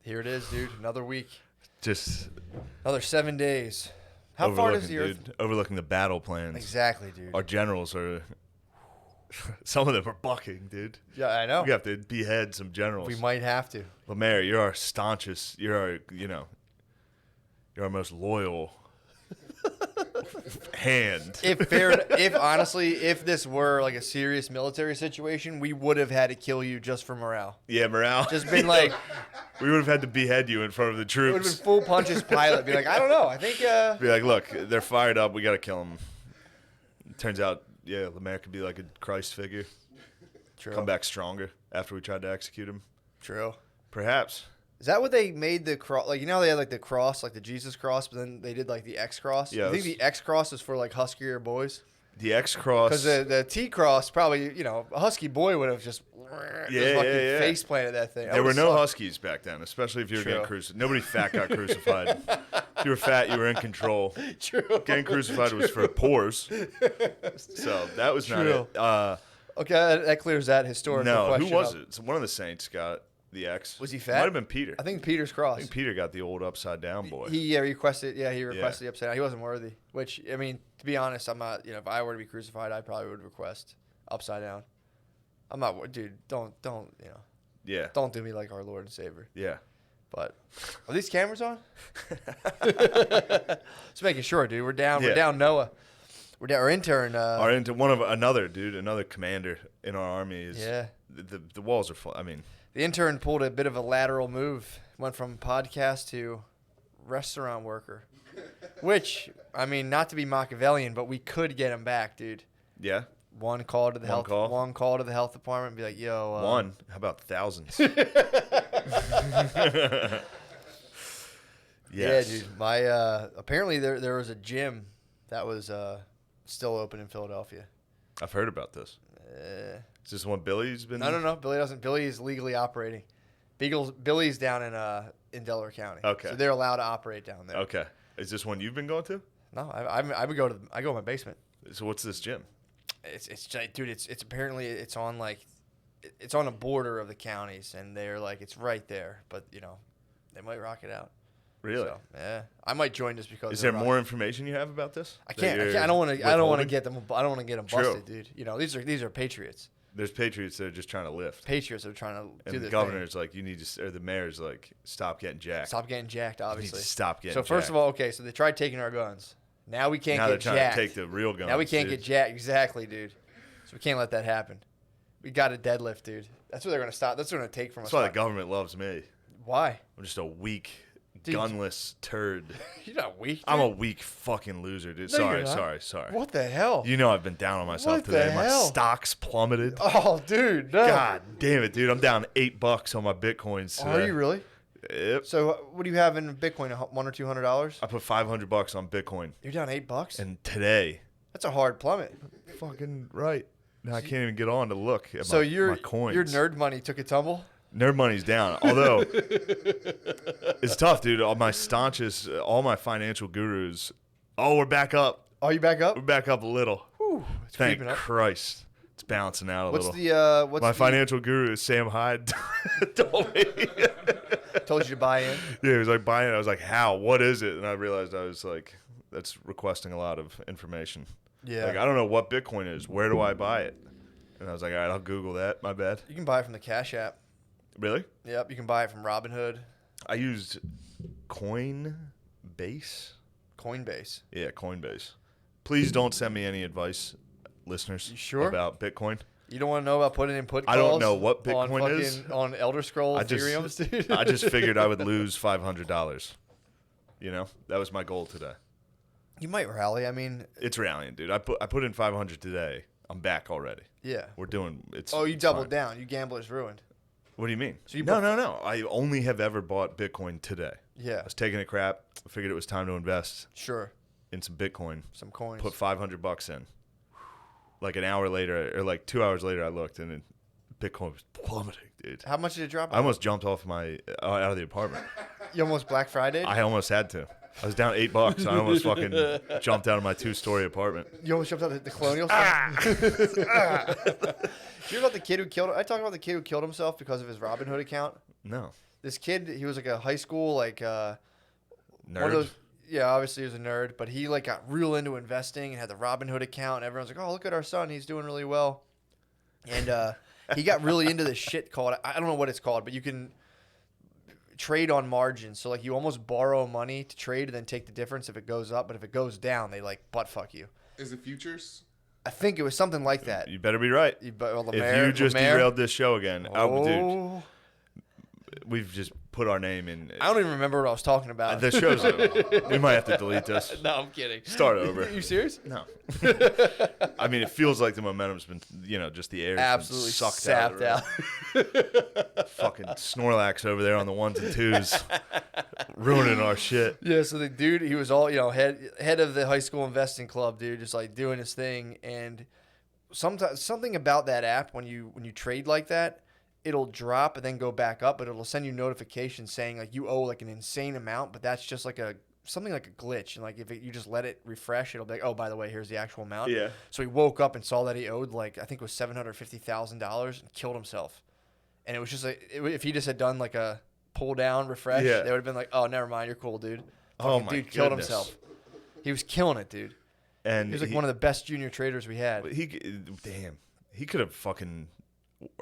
Here it is, dude. Another week. Just another 7 days. How far does the Earth? Dude, overlooking the battle plans. Exactly, dude. Our generals are. Some of them are bucking, dude. Yeah, I know. We have to behead some generals. We might have to. Lemaire, you're our staunchest. You're our most loyal hand. If honestly, if this were like a serious military situation, we would have had to kill you just for morale. Yeah, morale. Just been like, we would have had to behead you in front of the troops. It would have been full punches pilot. Be like, I don't know. I think. Be like, look, they're fired up. We got to kill them. Turns out, yeah, Lemaire could be like a Christ figure. True. Come back stronger after we tried to execute him. True. Perhaps. Is that what they made the cross? Like, you know, they had like the cross, like the Jesus cross, but then they did like the X cross. Yeah. I think the X cross is for like huskier boys. The X cross. Because the T cross, probably, you know, a husky boy would have just face planted that thing. There were no huskies back then, especially if you were True. getting crucified. Nobody fat got crucified. If you were fat, you were in control. True. Getting crucified was for pores. So that was not True. it. Okay, that clears that historical question. Who was up. it? So one of the saints got the X. Was he fat? Might have been Peter. I think Peter's cross. I think Peter got the old upside down boy. He requested. Yeah, he requested the upside down. He wasn't worthy. Which, I mean, to be honest, I'm not. You know, if I were to be crucified, I probably would request upside down. I'm not. Dude, don't. You know. Yeah. Don't do me like our Lord and Savior. Yeah. But are these cameras on? Just making sure, dude. We're down. Yeah. We're down. Noah. We're down. Our intern. Another commander in our army is. Yeah. The walls are full. I mean. The intern pulled a bit of a lateral move. Went from podcast to restaurant worker. Which, I mean, not to be Machiavellian, but we could get him back, dude. Yeah. One call to the health department. Be like, yo. One. How about thousands? Yes. Yeah, dude. My apparently there was a gym that was still open in Philadelphia. I've heard about this. Is this one Billy's been? No. Billy doesn't. Billy is legally operating. Billy's down in Delaware County. Okay. So they're allowed to operate down there. Okay. Is this one you've been going to? No, I would go to my basement. So what's this gym? It's dude. It's apparently it's on it's on a border of the counties, and they're like it's right there. But you know, they might rock it out. Really? So, yeah. I might join just because. Is there more information you have about this? I can't. I don't want to. I don't want to get them. I don't want to get them busted, dude. You know, these are patriots. There's patriots that are just trying to lift. Patriots are trying to do and the the governor's like, you need to, or the mayor's like, stop getting jacked. Stop getting jacked, obviously. You need to stop getting jacked. So first of all, okay, so they tried taking our guns. Now we can't get jacked. Now they're trying to take the real guns. Now we can't get jacked. Exactly, dude. So we can't let that happen. We got to deadlift, dude. That's what they're going to stop. That's what they're going to take from us. That's why the government loves me. Why? I'm just a weak, gunless turd. You're not weak, dude. I'm a weak fucking loser, dude. No, Sorry. What the hell? You know I've been down on myself what today. The my hell? stocks plummeted. Oh, dude. No. God damn it, dude. I'm down $8 on my Bitcoins today. Are you really? Yep. So what do you have in Bitcoin? $100 or $200? I put $500 on Bitcoin. You're down $8? And today. That's a hard plummet. Fucking right. Now I can't even get on to look at my coins. Your nerd money took a tumble? Nerd money's down. Although, it's tough, dude. All my staunchest, all my financial gurus. Oh, we're back up. Oh, you back up? We're back up a little. Whew, Thank Christ. It's bouncing out a little. What's my financial guru, Sam Hyde, told me. Told you to buy in? Yeah, he was like, buying it. I was like, how? What is it? And I realized I was like, that's requesting a lot of information. Yeah. Like, I don't know what Bitcoin is. Where do I buy it? And I was like, all right, I'll Google that. My bad. You can buy it from the Cash App. Really? Yep. You can buy it from Robinhood. I used Coinbase. Coinbase. Yeah, Coinbase. Please don't send me any advice, listeners, you sure? about Bitcoin. You don't want to know about putting in put calls? I don't know what Bitcoin is. On Elder Scrolls Ethereums, dude. I just figured I would lose $500. You know? That was my goal today. You might rally. I mean, it's rallying, dude. I put in 500 today. I'm back already. Yeah. We're doing it's Oh, you it's doubled fine. down. You gamblers ruined. What do you mean? So you No. I only have ever bought Bitcoin today. Yeah. I was taking a crap. I figured it was time to invest. Sure. In some Bitcoin. Some coins. Put $500 in. Like an hour later, or like 2 hours later, I looked and Bitcoin was plummeting, dude. How much did it drop? I almost jumped off out of the apartment. You almost Black Friday? I almost had to. I was down $8. I almost fucking jumped out of my 2-story apartment. You almost jumped out of the colonial stuff? Do you hear about the kid who killed? I talked about the kid who killed himself because of his Robinhood account. No. This kid, he was like a high school like Nerd. one of those. Yeah, obviously he was a nerd, but he like got real into investing and had the Robinhood account. And everyone's like, "Oh, look at our son, he's doing really well." And he got really into this shit called, I don't know what it's called, but you can trade on margin. So like you almost borrow money to trade and then take the difference if it goes up, but if it goes down, they like butt fuck you. Is it futures? I think it was something like that. You better be right. If you just derailed this show again, dude, we've just put our name in. I don't even remember what I was talking about. The show's we might have to delete this. No, I'm kidding. Start over. Are you serious? No. I mean, it feels like the momentum's been, just the air absolutely sucked sapped out. Fucking Snorlax over there on the 1s and 2s, ruining our shit. Yeah, so the dude, he was all, head of the high school investing club, dude, just like doing his thing. And sometimes something about that app when you trade like that, it'll drop and then go back up, but it'll send you notifications saying like you owe like an insane amount, but that's just like something like a glitch. And like if you just let it refresh, it'll be like, oh, by the way, here's the actual amount. Yeah. So he woke up and saw that he owed like I think it was $750,000 and killed himself. And it was just like if he just had done like a pull down refresh, they would have been like, oh, never mind, you're cool, dude. Oh my dude killed himself. He was killing it, dude. And he was like one of the best junior traders we had. He could have fucking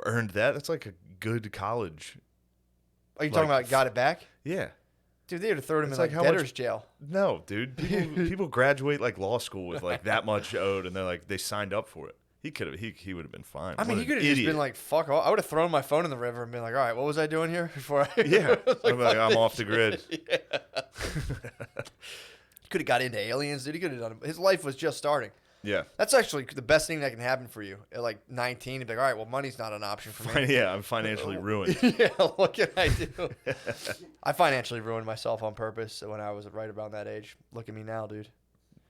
earned that. That's like a good college. Are you talking about got it back? Yeah. Dude, they would have thrown him in like debtor's jail. No, dude. People graduate like law school with like that much owed, and they're like they signed up for it. He could have. He would have been fine. I mean, he could have just been like, "Fuck!" I would have thrown my phone in the river and been like, "All right, what was I doing here before I?" Yeah, I'm off the grid. Yeah. He could have got into aliens, dude. He could have done. His life was just starting. Yeah, that's actually the best thing that can happen for you at like 19. You'd be like, all right, well, money's not an option for me. Yeah, I'm financially ruined. Yeah, what can I do? I financially ruined myself on purpose when I was right around that age. Look at me now, dude.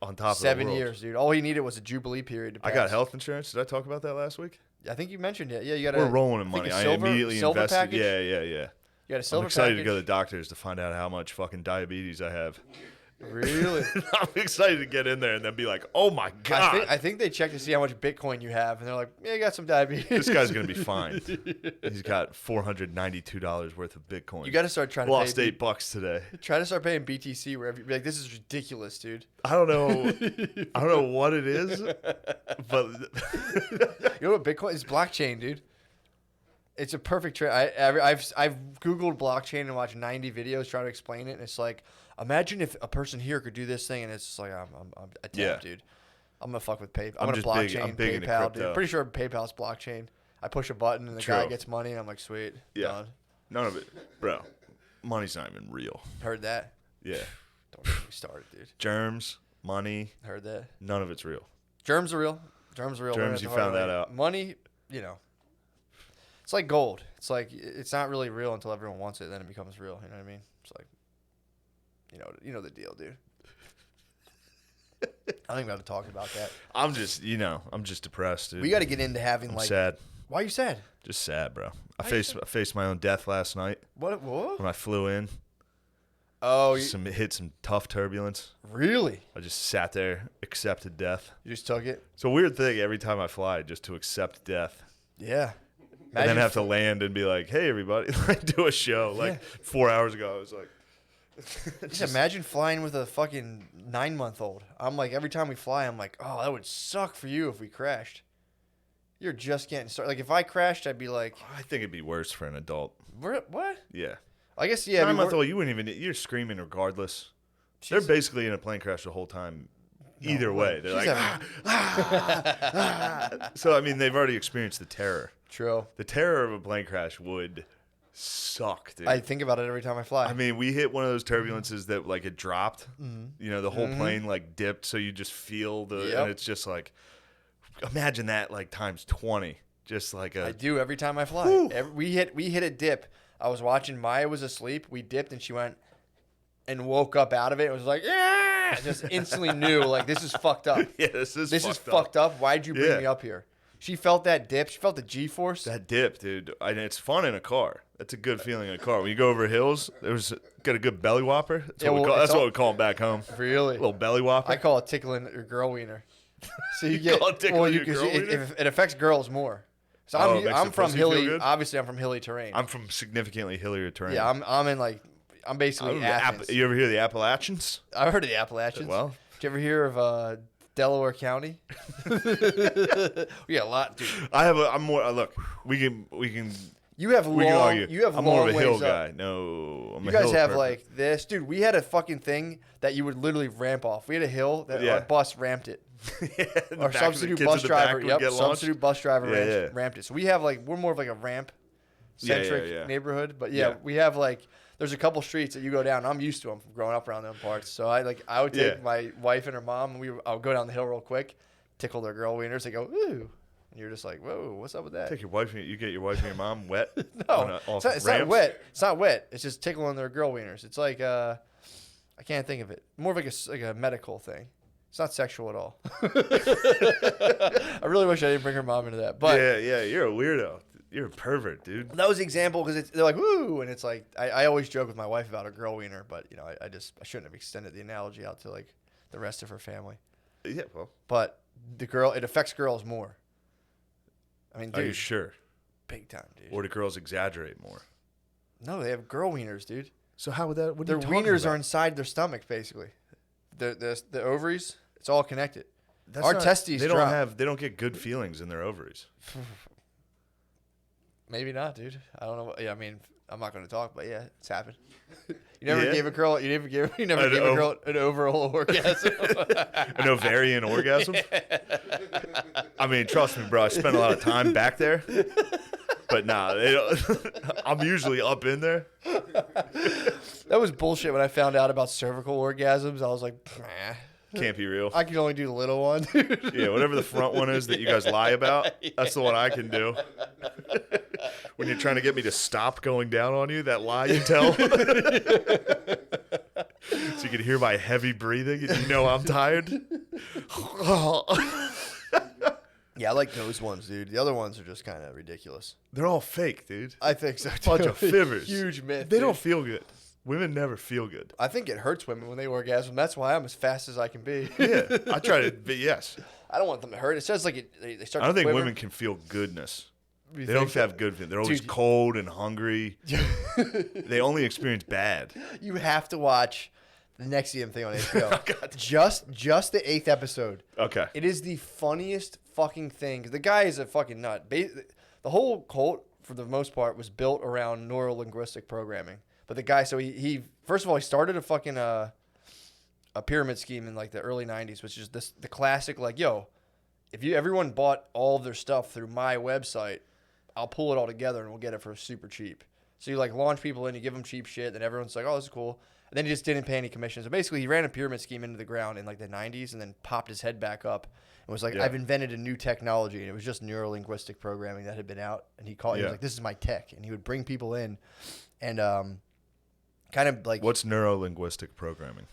On top of 7 years, dude. All he needed was a jubilee period to pass. I got health insurance. Did I talk about that last week? I think you mentioned it. Yeah, you got. We're rolling in money. I immediately invested. Package? Yeah. You got a silver. I'm excited package? to go to the doctors to find out how much fucking diabetes I have. Really? I'm excited to get in there and then be like, oh my God. I think they check to see how much Bitcoin you have, and they're like, yeah, you got some diabetes. This guy's going to be fine. He's got $492 worth of Bitcoin. You got to start trying to lost $8 today. Try to start paying BTC wherever you're like, this is ridiculous, dude. I don't know what it is, but you know what Bitcoin is? Blockchain, dude. It's a perfect trade. I've Googled blockchain and watched 90 videos trying to explain it, and it's like, imagine if a person here could do this thing, and it's just like, I'm a tab, dude. I'm gonna fuck with PayPal. I'm gonna blockchain PayPal, dude. Pretty sure PayPal's blockchain. I push a button and the guy gets money, and I'm like, sweet. Yeah. Done. None of it, bro. Money's not even real. Heard that? Yeah. Don't get me started, dude. Germs, money. Heard that? None of it's real. Germs are real. Germs, you found that out. Money, it's like gold. It's like it's not really real until everyone wants it, then it becomes real. You know what I mean? It's like, you know the deal, dude. I don't even got to talk about that. I'm just depressed, dude. We got to get into having I'm sad. Why are you sad? Just sad, bro. I faced my own death last night. What? When I flew in. Oh, hit some tough turbulence. Really? I just sat there, accepted death. You just took it? It's a weird thing every time I fly, just to accept death. Yeah. And then have to land and be like, hey, everybody, do a show. Like 4 hours ago, I was like. Just imagine flying with a fucking 9-month-old. I'm like, every time we fly, I'm like, oh, that would suck for you if we crashed. You're just getting started. Like, if I crashed, I'd be like. I think it'd be worse for an adult. What? Yeah. I guess, yeah. 9-month-old, you wouldn't even. You're screaming regardless. Jeez. They're basically in a plane crash the whole time. Either way. They're like, So, I mean, they've already experienced the terror. True. The terror of a plane crash would suck, dude. I think about it every time I fly. I mean, we hit one of those turbulences that, like, it dropped. Mm-hmm. The whole plane, like, dipped, so you just feel and it's just like, imagine that, like, times 20. Just like I do every time I fly. We hit a dip. I was watching, Maya was asleep. We dipped, and she went and woke up out of it. It was like, yeah! I just instantly knew, like, this is fucked up. Yeah, this is fucked up. Why'd you bring me up here? She felt that dip. She felt the G-force. That dip, dude. And it's fun in a car. That's a good feeling in a car. When you go over hills, got a good belly whopper. That's what we call them back home. Really? A little belly whopper. I call it tickling your girl wiener. So you call it tickling your girl wiener? It affects girls more. So I'm from hilly. Obviously, I'm from hilly terrain. I'm from significantly hillier terrain. Yeah, I'm in like I'm basically Athens. You ever hear the Appalachians? I've heard of the Appalachians. Well, did you ever hear of Delaware County? We got a lot, dude. I'm more. Look, we can. You have long. You have I'm long more of a hill ways guy. up. No, I'm you a guys hill have person. like this, dude. We had a fucking thing that you would literally ramp off. We had a hill that our bus ramped it. Our substitute bus driver. Yep, substitute bus driver ramped it. So we have like we're more of like a ramp centric neighborhood, but we have like. There's a couple streets that you go down. I'm used to them from growing up around them parts. So I would take my wife and her mom. And I would go down the hill real quick, tickle their girl wieners. They go ooh, and you're just like, whoa, what's up with that? Take your wife. You get your wife and your mom wet. No, it's not wet. It's not wet. It's just tickling their girl wieners. It's like I can't think of it. More of like a medical thing. It's not sexual at all. I really wish I didn't bring her mom into that. But yeah, you're a weirdo. You're a pervert, dude. That was the example because they're like, woo, and it's like I always joke with my wife about a girl wiener, but I shouldn't have extended the analogy out to like the rest of her family. Yeah, well. But it affects girls more. I mean, dude, are you sure? Big time, dude. Or do girls exaggerate more? No, they have girl wieners, dude. So how would that? Their wieners are inside their stomach, basically. The ovaries, it's all connected. Testes. They don't get good feelings in their ovaries. Maybe not, dude. I don't know. Yeah, I mean, I'm not going to talk, but yeah, it's happened. You never gave a girl. You never gave a girl an overall orgasm. An ovarian orgasm. I mean, trust me, bro. I spent a lot of time back there, but nah, I'm usually up in there. That was bullshit. When I found out about cervical orgasms, I was like, nah. Can't be real. I can only do the little one. Yeah, whatever the front one is that you guys lie about, that's the one I can do. When you're trying to get me to stop going down on you, that lie you tell. So you can hear my heavy breathing and you know I'm tired. Yeah, I like those ones, dude. The other ones are just kind of ridiculous. They're all fake, dude. I think so, too. Bunch of fibbers. Huge myth. They don't feel good. Women never feel good. I think it hurts women when they orgasm. That's why I'm as fast as I can be. Yeah, I try to be, yes. I don't want them to hurt. It says like they start I don't to think quiver. women can feel goodness. They don't have good feelings. They're always cold and hungry. They only experience bad. You have to watch the Nexuim thing on HBO. Oh, God. Just the 8th episode. Okay. It is the funniest fucking thing. The guy is a fucking nut. The whole cult, for the most part, was built around neuro-linguistic programming. But the guy, so he first of all, he started a fucking a pyramid scheme in like the early 90s, which is the classic like, yo, if everyone bought all of their stuff through my website, I'll pull it all together and we'll get it for super cheap. So you like launch people in, you give them cheap shit, then everyone's like, oh, this is cool. And then he just didn't pay any commissions. So basically he ran a pyramid scheme into the ground in like the 90s and then popped his head back up and was like, I've invented a new technology. And it was just neuro-linguistic programming that had been out. And he was like, this is my tech. And he would bring people in and kind of like, what's neuro-linguistic programming?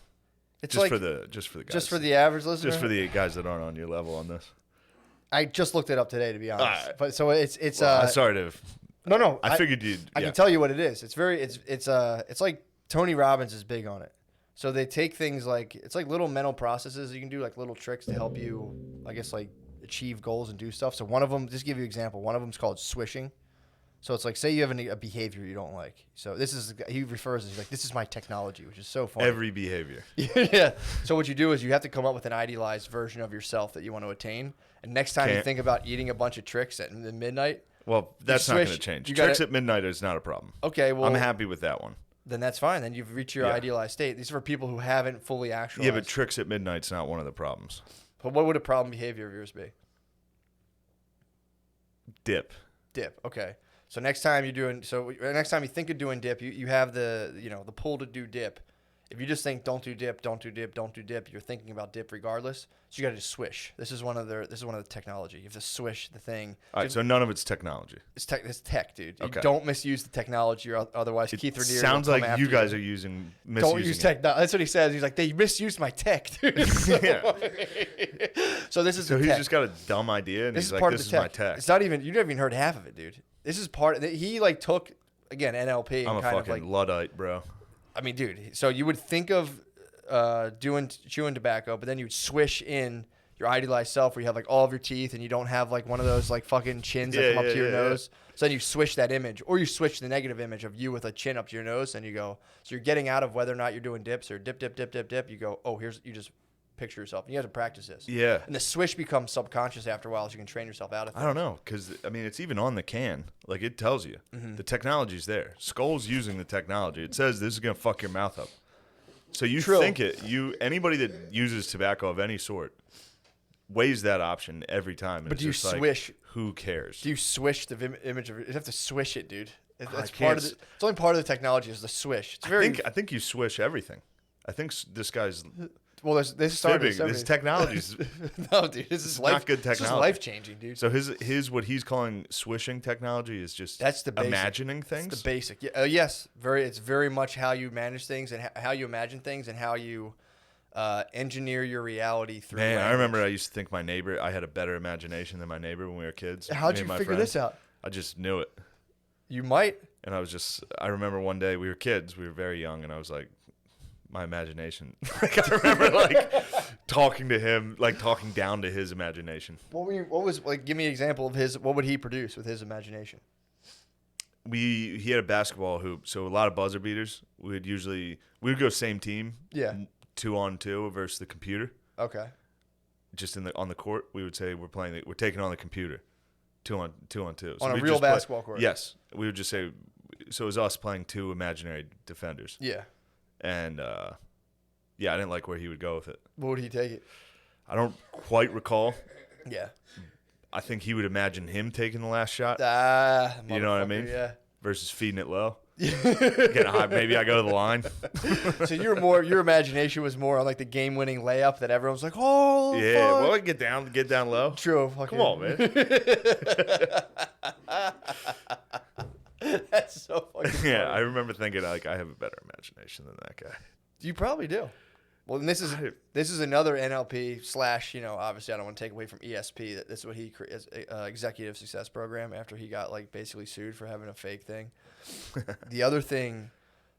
It's just like for the guys. Just for the average listener. Just for the guys that aren't on your level on this. I just looked it up today, to be honest. Right. But so it's well, sorry to. No. I figured you'd. I can tell you what it is. It's like Tony Robbins is big on it. So they take things like it's like little mental processes you can do, like little tricks to help you, I guess, like achieve goals and do stuff. So one of them, just give you an example. One of them is called swishing. So it's like, say you have a behavior you don't like. So he refers as like, this is my technology, which is so funny. Every behavior. Yeah. So what you do is you have to come up with an idealized version of yourself that you want to attain. And next time you think about eating a bunch of tricks at midnight. Well, that's not going to change. Tricks at midnight is not a problem. Okay, well. I'm happy with that one. Then that's fine. Then you've reached your idealized state. These are for people who haven't fully actualized. Yeah, but tricks at midnight's not one of the problems. But what would a problem behavior of yours be? Dip. Okay. So next time next time you think of doing dip, you have the pull to do dip. If you just think don't do dip, you're thinking about dip regardless. So you got to just swish. This is one of the technology. You have to swish the thing. All right, so none of it's technology. It's tech, dude. Okay. You don't misuse the technology, or otherwise Keith Raniere sounds will come like after you guys are misusing. Don't use tech. That's what he says. He's like, they misused my tech, dude. So this is. So he's just got a dumb idea, and he's like, "This is my tech." It's not even. You never even heard half of it, dude. This is part. He like took again NLP. I'm and a kind fucking of like, Luddite, bro. I mean, dude. So you would think of chewing tobacco, but then you'd swish in your idealized self where you have like all of your teeth and you don't have like one of those like fucking chins that come up to your nose. So then you switch that image, or you switch the negative image of you with a chin up to your nose, and you go. So you're getting out of whether or not you're doing dips or dip. You go, oh, you just picture yourself. And you have to practice this. Yeah. And the swish becomes subconscious after a while, so you can train yourself out of things. I don't know, because, I mean, it's even on the can. Like, it tells you. Mm-hmm. The technology's there. Skull's using the technology. It says this is going to fuck your mouth up. So you True. think it. Anybody that uses tobacco of any sort weighs that option every time. And But do you it's just swish? Like, who cares? Do you swish the image of it? You have to swish it, dude. That's I part of can't it's only part of the technology is the swish. It's very. I think you swish everything. I think this guy's Well, this started. fibbing. This technology's No, dude, this is not good This is technology. life changing, dude. So his what he's calling swishing technology is just That's the basic. imagining things. It's the basic. Yeah, yes, it's very much how you manage things and how you imagine things and how you engineer your reality through. Man, language. I remember I used to think I had a better imagination than my neighbor when we were kids. How'd Me you and my figure friends. this out? I just knew it. You might. And I remember one day we were kids, we were very young, and I was like, my imagination. Like, I remember like talking to him, like talking down to his imagination. What was like? Give me an example of his. What would he produce with his imagination? He had a basketball hoop, so a lot of buzzer beaters. We would go same team, Yeah. 2-on-2 versus the computer. Okay. Just on the court, we would say we're taking on the computer, 2-on-2. So On a we'd real just play- basketball court. Yes, we would just say. So it was us playing two imaginary defenders. Yeah. And yeah, I didn't like where he would go with it. What would he take it? I don't quite recall. Yeah. I think he would imagine him taking the last shot You know what I mean? Yeah. versus feeding it low. Getting high. Maybe I go to the line. So your imagination was more on like the game-winning layup that everyone was like, oh, Yeah, fuck. well, get down low. True. Come on, man. That's so fucking funny. Yeah, I remember thinking like I have a better imagination than that guy. You probably do. Well, and this is another NLP / obviously I don't want to take away from ESP. That this is what he is executive success program after he got like basically sued for having a fake thing. The other thing,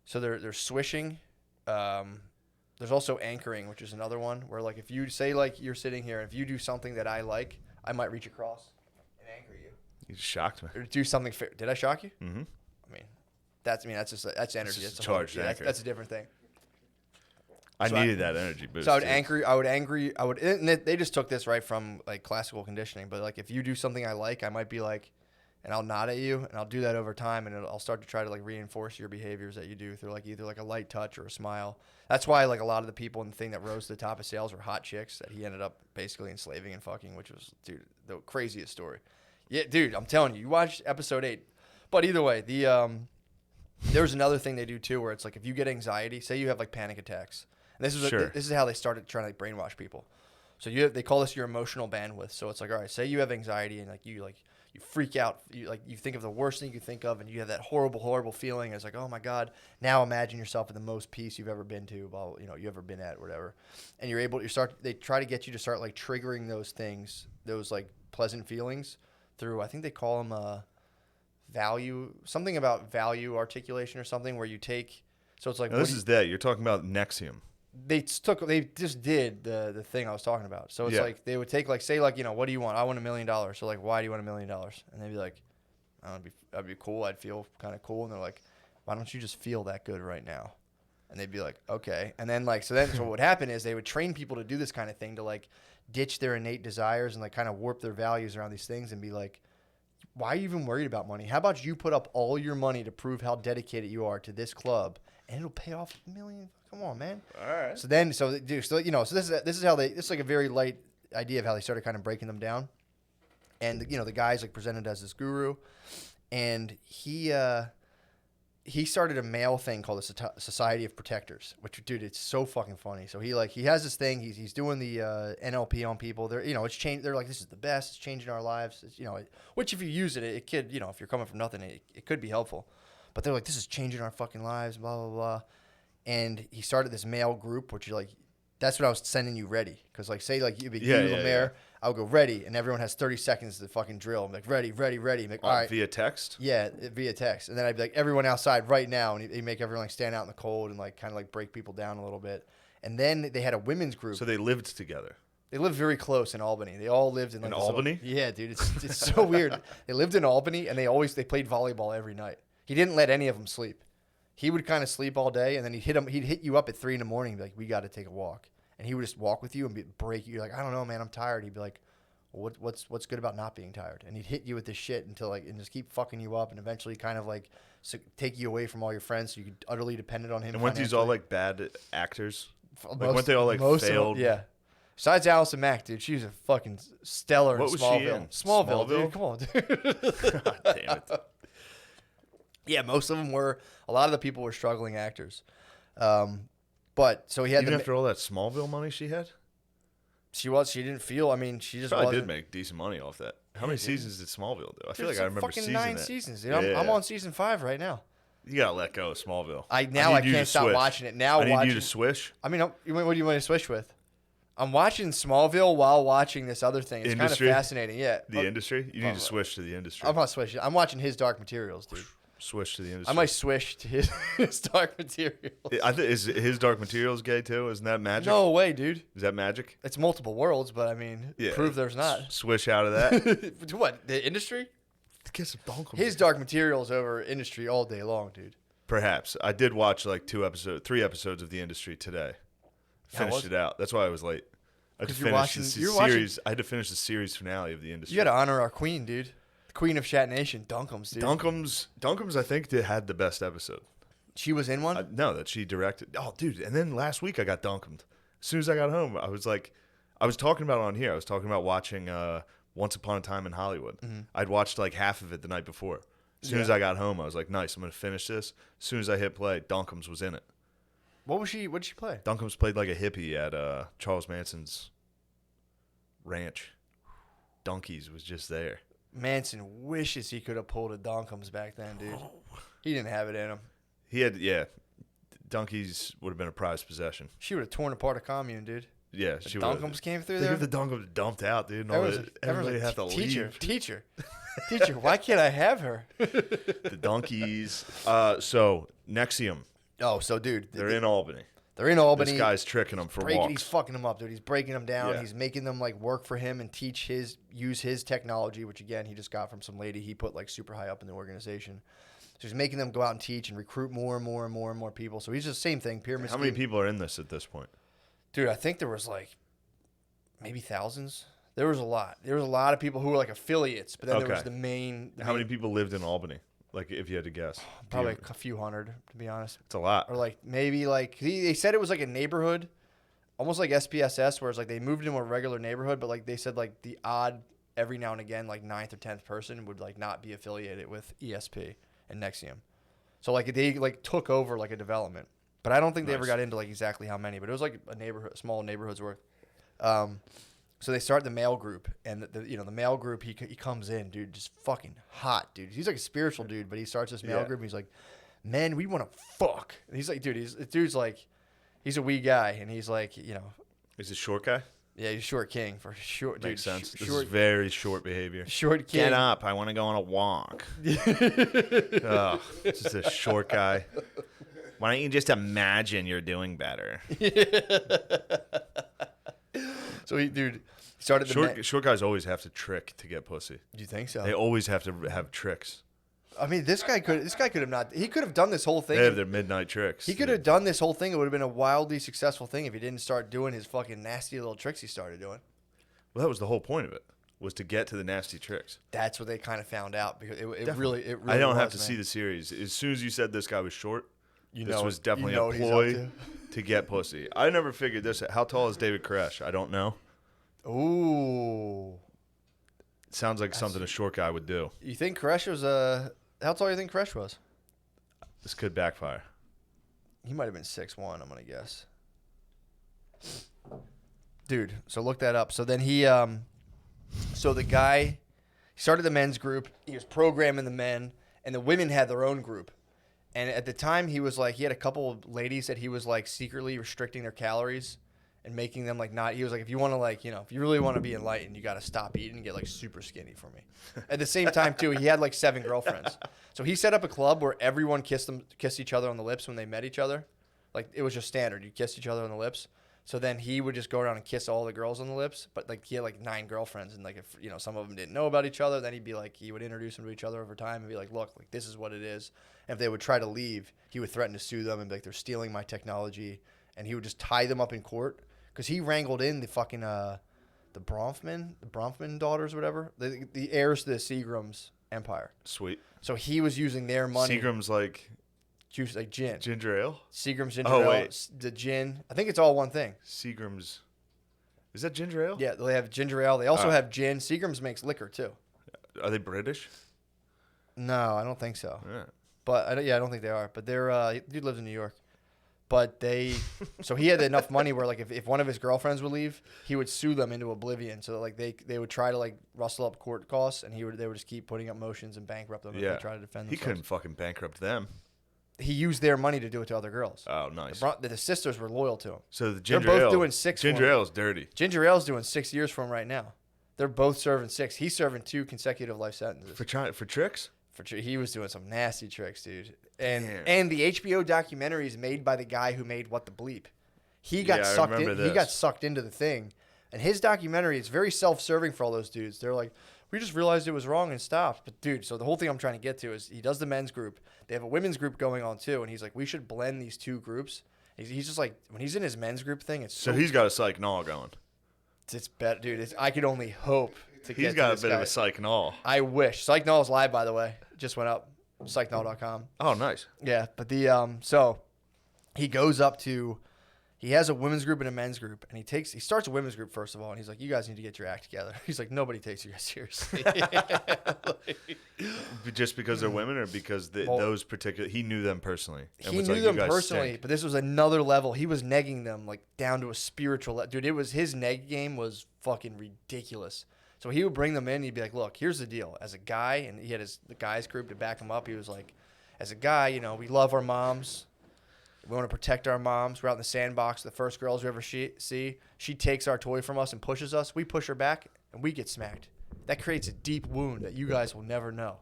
so they're swishing. There's also anchoring, which is another one where like if you say like you're sitting here and if you do something that I like, I might reach across and anchor you. You shocked me. Or do something fair. Did I shock you? Mm-hmm. That's energy. Just That's charged that's, anchor. that's a different thing. I So needed that energy boost. So I would too. and they just took this right from like classical conditioning. But like if you do something I like, I might be like, and I'll nod at you, and I'll do that over time, and I'll start to try to like reinforce your behaviors that you do through like either like a light touch or a smile. That's why like a lot of the people in the thing that rose to the top of sales were hot chicks that he ended up basically enslaving and fucking, which was, dude, the craziest story. Yeah, dude, I'm telling you, you watched episode 8. But either way, there's another thing they do too, where it's like if you get anxiety, say you have like panic attacks. And this is how they started trying to like brainwash people. So they call this your emotional bandwidth. So it's like, all right, say you have anxiety and you freak out, you think of the worst thing you can think of, and you have that horrible feeling. It's like, oh my god, now imagine yourself in the most peace you've ever been to, you ever been at, whatever. And they try to get you to start like triggering those things, those like pleasant feelings through, I think they call them something about value articulation or something, where you take. So it's like Now, you're talking about Nexuim. They just did the thing I was talking about. So it's like they would take like, say like, what do you want? I want $1 million. So like, why do you want $1 million? And they'd be like, that'd be cool. I'd feel kind of cool. And they're like, why don't you just feel that good right now? And they'd be like, okay. And then like, so what would happen is they would train people to do this kind of thing, to like ditch their innate desires and like kind of warp their values around these things and be like, why are you even worried about money? How about you put up all your money to prove how dedicated you are to this club, and it'll pay off $1 million. Come on, man. All right. So this is how this is like a very light idea of how they started kind of breaking them down. And the guy's like presented as this guru, and he started a male thing called the Society of Protectors, which, dude, it's so fucking funny. So he has this thing. He's doing the NLP on people. It's changed. They're like, this is the best. It's changing our lives. It's, which if you use it could, if you're coming from nothing, it could be helpful. But they're like, this is changing our fucking lives, blah blah blah. And he started this male group, which is like, that's what I was sending you ready. Because like, say like you'd be Lemaire, I would go ready, and everyone has 30 seconds to fucking drill. I'm like, ready. I'm like, all right. Via text? Yeah, via text. And then I'd be like, everyone outside right now. And he'd make everyone like stand out in the cold and like kind of like break people down a little bit. And then they had a women's group. So they lived together. They lived very close in Albany. They all lived in like Albany. Yeah, dude, it's so weird. They lived in Albany, and they played volleyball every night. He didn't let any of them sleep. He would kind of sleep all day, and then he'd hit you up at 3 a.m. and be like, "We got to take a walk." And he would just walk with you and break you. You're like, "I don't know, man, I'm tired." He'd be like, well, "What's good about not being tired?" And he'd hit you with this shit until and just keep fucking you up, and eventually kind of like take you away from all your friends, so you could utterly dependent on him. And weren't these all like bad actors? Weren't they all like Them, failed? yeah. Besides Allison Mack, dude, she was a fucking stellar what in was Smallville. she in? Smallville, dude. Come on, dude. God damn it. Yeah, most of them were. A lot of the people were struggling actors. But so he had. Even after all that Smallville money she had. She didn't feel. I mean, she just probably did make decent money off that. How many seasons did Smallville do? I feel like I remember fucking season 9 that. seasons. Dude. I'm on season 5 right now. You gotta let go of Smallville. I can't stop watching it. Now I need you to swish. I mean, what do you want to swish with? I'm watching Smallville while watching this other thing. It's kind of fascinating. Yeah. The industry? You need to swish to the industry. I'm not swishing. I'm watching his Dark Materials, dude. Swish to the industry. I might swish to his Dark Materials. Is his Dark Materials gay too? Isn't that magic? No way, dude. Is that magic? It's multiple worlds, but I mean, prove there's not. Swish out of that. What? The industry? Get some donkum. His Dark Materials over industry all day long, dude. Perhaps. I did watch like 3 episodes of the industry today. Finished it out. That's why I was late. I had to finish the series. I had to finish the series finale of the industry. You got to honor our queen, dude. The queen of Shat Nation, Dunkums, dude. Dunkums, I think, had the best episode. She was in one? No, that she directed. Oh, dude. And then last week I got dunkumed. As soon as I got home, I was talking about it on here. I was talking about watching Once Upon a Time in Hollywood. Mm-hmm. I'd watched like half of it the night before. As soon as I got home, I was like, nice, I'm going to finish this. As soon as I hit play, Dunkums was in it. What did she play? Dunkums played like a hippie at Charles Manson's ranch. Donkeys was just there. Manson wishes he could have pulled a Dunkums back then, dude. He didn't have it in him. He had, Donkeys would have been a prized possession. She would have torn apart a commune, dude. Yeah, she would have. Dunkums came through there? Think if the Dunkums dumped out, dude. Everybody had to leave. Teacher, why can't I have her? The Donkeys. So, Nexuim. Oh, so, dude. They're in Albany. They're in Albany. This guy's tricking them for walks. He's fucking them up, dude. He's breaking them down. Yeah. He's making them like work for him and use his technology, which again he just got from some lady he put like super high up in the organization. So he's making them go out and teach and recruit more and more people. So he's just the same thing. Pyramid scheme. How many people are in this at this point? Dude, I think there was like maybe thousands. There was a lot. There was a lot of people who were like affiliates, but then there was the main. How many people lived in Albany? Like, if you had to guess. Probably a few hundred, to be honest. It's a lot. Or like maybe like they said it was like a neighborhood, almost like SPSS, where it's like they moved into a regular neighborhood, but like they said like the odd every now and again like 9th or 10th person would like not be affiliated with ESP and Nexuim. So like they like took over like a development, but I don't think they ever got into like exactly how many. But it was like a small neighborhood's worth. So they start the male group, and the male group he comes in, dude, just fucking hot, dude. He's like a spiritual dude, but he starts this male group, and he's like, "Men, we want to fuck." And he's like, dude, dude's like, he's a wee guy, and he's like, Is it short guy? Yeah, he's short king for short. Makes dude, sense. This is very short behavior. Short king. Get up! I want to go on a walk. Oh, just a short guy. Why don't you just imagine you're doing better? So dude, started the short guys always have to trick to get pussy. Do you think so? They always have to have tricks. I mean, this guy could have not. He could have done this whole thing. They have their midnight tricks. He could have done this whole thing. It would have been a wildly successful thing if he didn't start doing his fucking nasty little tricks he started doing. Well, that was the whole point of it, was to get to the nasty tricks. That's what they kind of found out, because it really. I don't have to see the series. As soon as you said this guy was short, this was definitely a ploy to get pussy. I never figured this out. How tall is David Koresh? I don't know. Ooh. Sounds like something a short guy would do. You think Koresh was how tall do you think Koresh was? This could backfire. He might have been 6'1", I'm going to guess. Dude, so look that up. So then so the guy started the men's group. He was programming the men, and the women had their own group. And at the time, he had a couple of ladies that he was like secretly restricting their calories and making them like not. He was like, if you want to like, if you really want to be enlightened, you got to stop eating and get like super skinny for me. At the same time too, he had like 7 girlfriends. So he set up a club where everyone kissed each other on the lips when they met each other. Like it was just standard. You kissed each other on the lips. So then he would just go around and kiss all the girls on the lips, but like he had like 9 girlfriends, and like if some of them didn't know about each other, then he would introduce them to each other over time and be like, look, like this is what it is. And if they would try to leave, he would threaten to sue them and be like, they're stealing my technology, and he would just tie them up in court because he wrangled in the fucking the Bronfman daughters or whatever, the heirs to the Seagram's empire. Sweet. So he was using their money. Seagram's like juice, like gin. ginger ale. Seagram's ginger ale. Wait. The gin. I think it's all one thing. Seagram's. Is that ginger ale? Yeah, they have ginger ale. They also have gin. Seagram's makes liquor too. Are they British? No, I don't think so. Yeah. But I don't think they are. But they're dude lives in New York. But so he had enough money where like if one of his girlfriends would leave, he would sue them into oblivion. So like they would try to like rustle up court costs, and they would just keep putting up motions and bankrupt them if they try to defend themselves. He couldn't fucking bankrupt them. He used their money to do it to other girls. Oh, nice. The sisters were loyal to him. So the ginger They're both ale, doing 6. Ginger ale is dirty. Ginger ale's doing 6 years for him right now. They're both serving 6. He's serving 2 consecutive life sentences. For tricks? He was doing some nasty tricks, dude. And the HBO documentary is made by the guy who made What the Bleep. He got sucked in. He got sucked into the thing, and his documentary is very self-serving for all those dudes. They're like, we just realized it was wrong and stopped. But dude, so the whole thing I'm trying to get to is he does the men's group. They have a women's group going on too, and he's like, we should blend these 2 groups. He's just like, when he's in his men's group thing, it's so he's got a psych null going. It's better, dude. I could only hope to get. He's got to a bit of a psych null. I wish. Psych null is live, by the way. Just went up. Psychnull.com. Oh, nice. Yeah, but so he goes up to, he has a women's group and a men's group, and he starts a women's group first of all, and he's like, you guys need to get your act together. He's like, nobody takes you guys seriously. Just because they're women, or because those particular, he knew them personally? He knew them personally, but this was another level. He was negging them like down to a spiritual level. Dude, his neg game was fucking ridiculous. So he would bring them in and he'd be like, look, here's the deal. As a guy, and he had the guys group to back him up, he was like, as a guy, we love our moms. We want to protect our moms. We're out in the sandbox. The first girls we ever see, she takes our toy from us and pushes us. We push her back and we get smacked. That creates a deep wound that you guys will never know.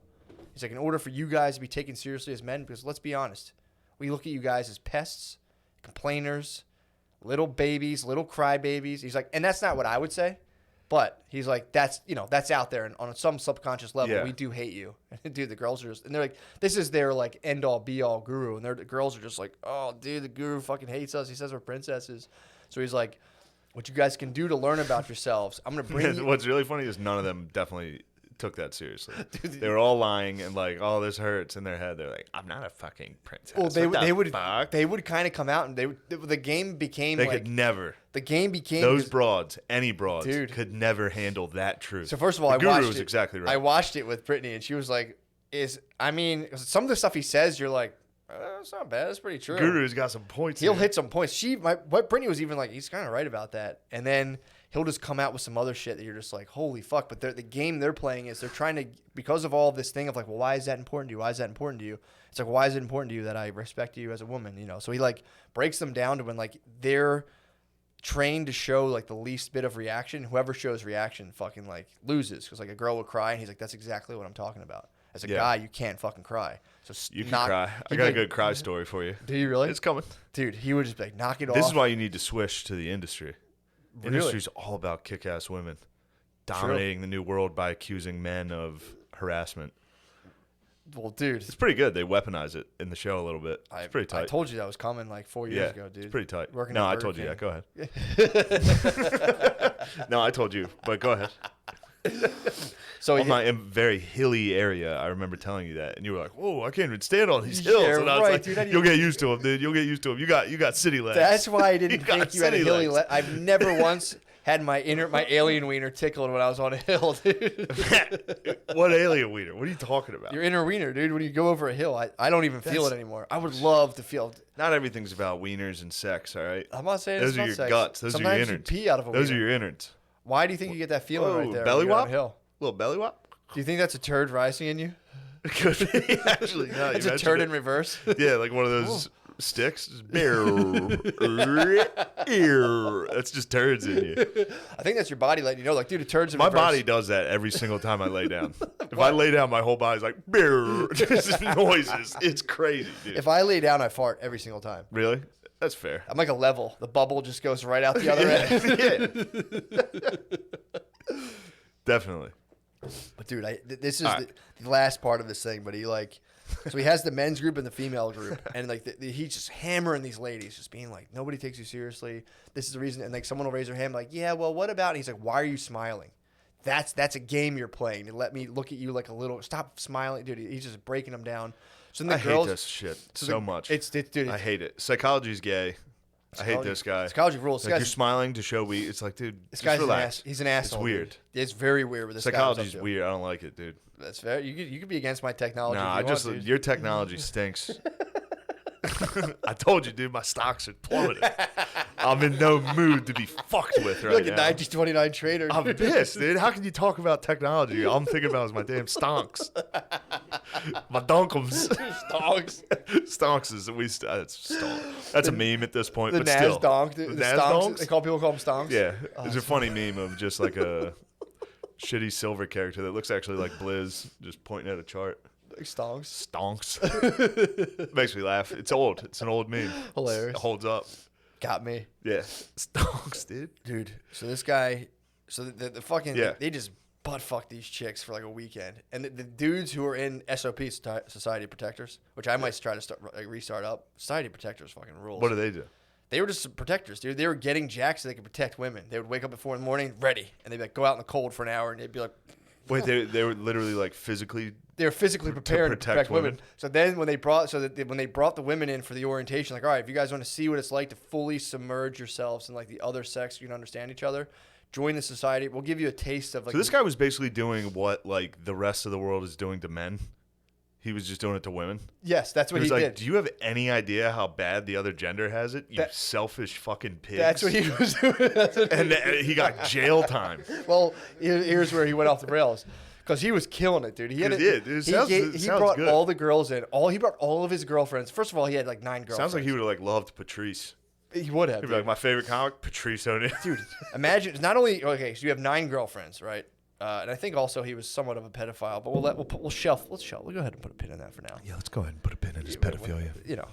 He's like, in order for you guys to be taken seriously as men, because let's be honest, we look at you guys as pests, complainers, little babies, little crybabies. He's like, and that's not what I would say. But he's like, that's out there, and on some subconscious level, we do hate you. Dude, the girls are just, and they're like, this is their like end all be all guru, and the girls are just like, oh, dude, the guru fucking hates us. He says we're princesses. So he's like, what you guys can do to learn about yourselves, I'm gonna bring you. What's really funny is none of them definitely took that seriously. Dude, they were all lying and like, oh, this hurts in their head. They're like, I'm not a fucking princess. Well, they would kind of come out, and the game became they like, could never. The game became those broads, any broads, dude, could never handle that truth. So first of all, the guru was exactly right. I watched it with Brittany, and she was like, some of the stuff he says, you're like, it's not bad. It's pretty true. Guru's got some points. He'll hit some points. What Brittany was even like, he's kind of right about that. And then he'll just come out with some other shit that you're just like, holy fuck. But the game they're playing is they're trying to, because of all this thing of like, well, why is that important to you? Why is that important to you? It's like, why is it important to you that I respect you as a woman? So he like breaks them down to when like they're trained to show like the least bit of reaction. Whoever shows reaction fucking like loses, because like a girl would cry, and he's like, that's exactly what I'm talking about. As a guy, you can't fucking cry. So you can cry. I got a good cry story for you. Do you really? It's coming. Dude, he would just be like, knock it off. This is why you need to switch to the industry. The Really? industry's all about kick-ass women dominating the new world by accusing men of harassment. Well, dude. It's pretty good. They weaponize it in the show a little bit. It's pretty tight. I told you that was coming like 4 years ago, dude. It's pretty tight. No, I told you that. Go ahead. No, I told you, but go ahead. So in my very hilly area, I remember telling you that, and you were like, "Whoa, I can't even stand on these hills." Yeah, and I was like, dude, "You'll get used to them, dude. You'll get used to them. You got city legs." That's why I didn't think you had a hilly legs. I've never once had my alien wiener tickled when I was on a hill, dude. What alien wiener? What are you talking about? Your inner wiener, dude. When you go over a hill, I don't even feel it anymore. I would love to feel. Not everything's about wieners and sex, all right? I'm not saying those it's are about your sex. guts. Those Sometimes are your innards. You pee out of a Those wiener. are your innards. Why do you think you get that feeling right there? Belly when you're on whop? a hill? Little belly whop? Do you think that's a turd rising in you? Could be, actually. No, It's a turd in reverse. Yeah, like one of those sticks. That's just turds in you. I think that's your body letting you know, like, dude, a turd's in My reverse. body does that every single time I lay down. If I lay down, my whole body's like, just noises. It's crazy, dude. If I lay down, I fart every single time. Really? That's fair. I'm like a level. The bubble just goes right out the other end. Yeah. Definitely. But dude, this is the last part of this thing. But so he has the men's group and the female group, and like he's just hammering these ladies, just being like, nobody takes you seriously. This is the reason. And like someone will raise their hand, like, yeah, well, what about? And he's like, why are you smiling? That's a game you're playing to let me look at you like a little. Stop smiling, dude. He's just breaking them down. So then the girls, hate this shit so much. Dude. I hate it. Psychology's gay. I hate this guy. Psychology rules. Like you're smiling to show weak. It's like, dude, this just guy's relax. He's an asshole. It's weird. Dude. It's very weird with this Psychology's weird. I don't like it, dude. That's fair. You could be against my technology. Nah, your technology stinks. I told you, dude, my stocks are plummeting. I'm in no mood to be fucked with right You're like now. a 1929 trader. I'm pissed, dude. How can you talk about technology? All I'm thinking about is my damn stonks. My donkums. Stonks. Stonks is that's stonk. That's a meme at this point. The but Nas still. donk. The The Nas stonks. donks? People call them stonks. Yeah. There's a funny meme of just like a shitty silver character that looks actually like Blizz just pointing at a chart. Like stonks. Stonks. Makes me laugh. It's old. It's an old meme. Hilarious. It holds up. Got me. Yeah. Stonks, dude. So this guy, the fucking, Yeah. they just butt fuck these chicks for like a weekend. And the dudes who are in SOP, Society of Protectors, which I might try to restart up. Society of Protectors fucking rules. What do they do? They were just protectors, dude. They were getting jacked so they could protect women. They would wake up at 4 in the morning, ready. And they'd be like, go out in the cold for an hour. And they'd be like, Wait, they were literally like physically. they were physically prepared to protect women. women. So then when they brought the women in for the orientation, like, all right, if you guys want to see what it's like to fully submerge yourselves in like the other sex, you can understand each other. Join the society. We'll give you a taste of like. So this guy was basically doing what like the rest of the world is doing to men. He was just doing it to women. Yes, that's what He was he like, did. do you have any idea how bad the other gender has it? You selfish fucking pigs. That's what he was doing. And he got jail time. Well, here's where he went off the rails. Because he was killing it, dude. He did. It sounds brought good. all the girls in. He brought all of his girlfriends. First of all, he had like 9 girlfriends. Sounds like he would have like loved Patrice. He would have. He'd be like, my favorite comic, Patrice O'Neal. Dude, imagine. Not only okay, so you have 9 girlfriends, right? And I think also he was somewhat of a pedophile. But we'll shelf. We'll go ahead and put a pin in that for now. Yeah, let's go ahead and put a pin in his pedophilia. You know.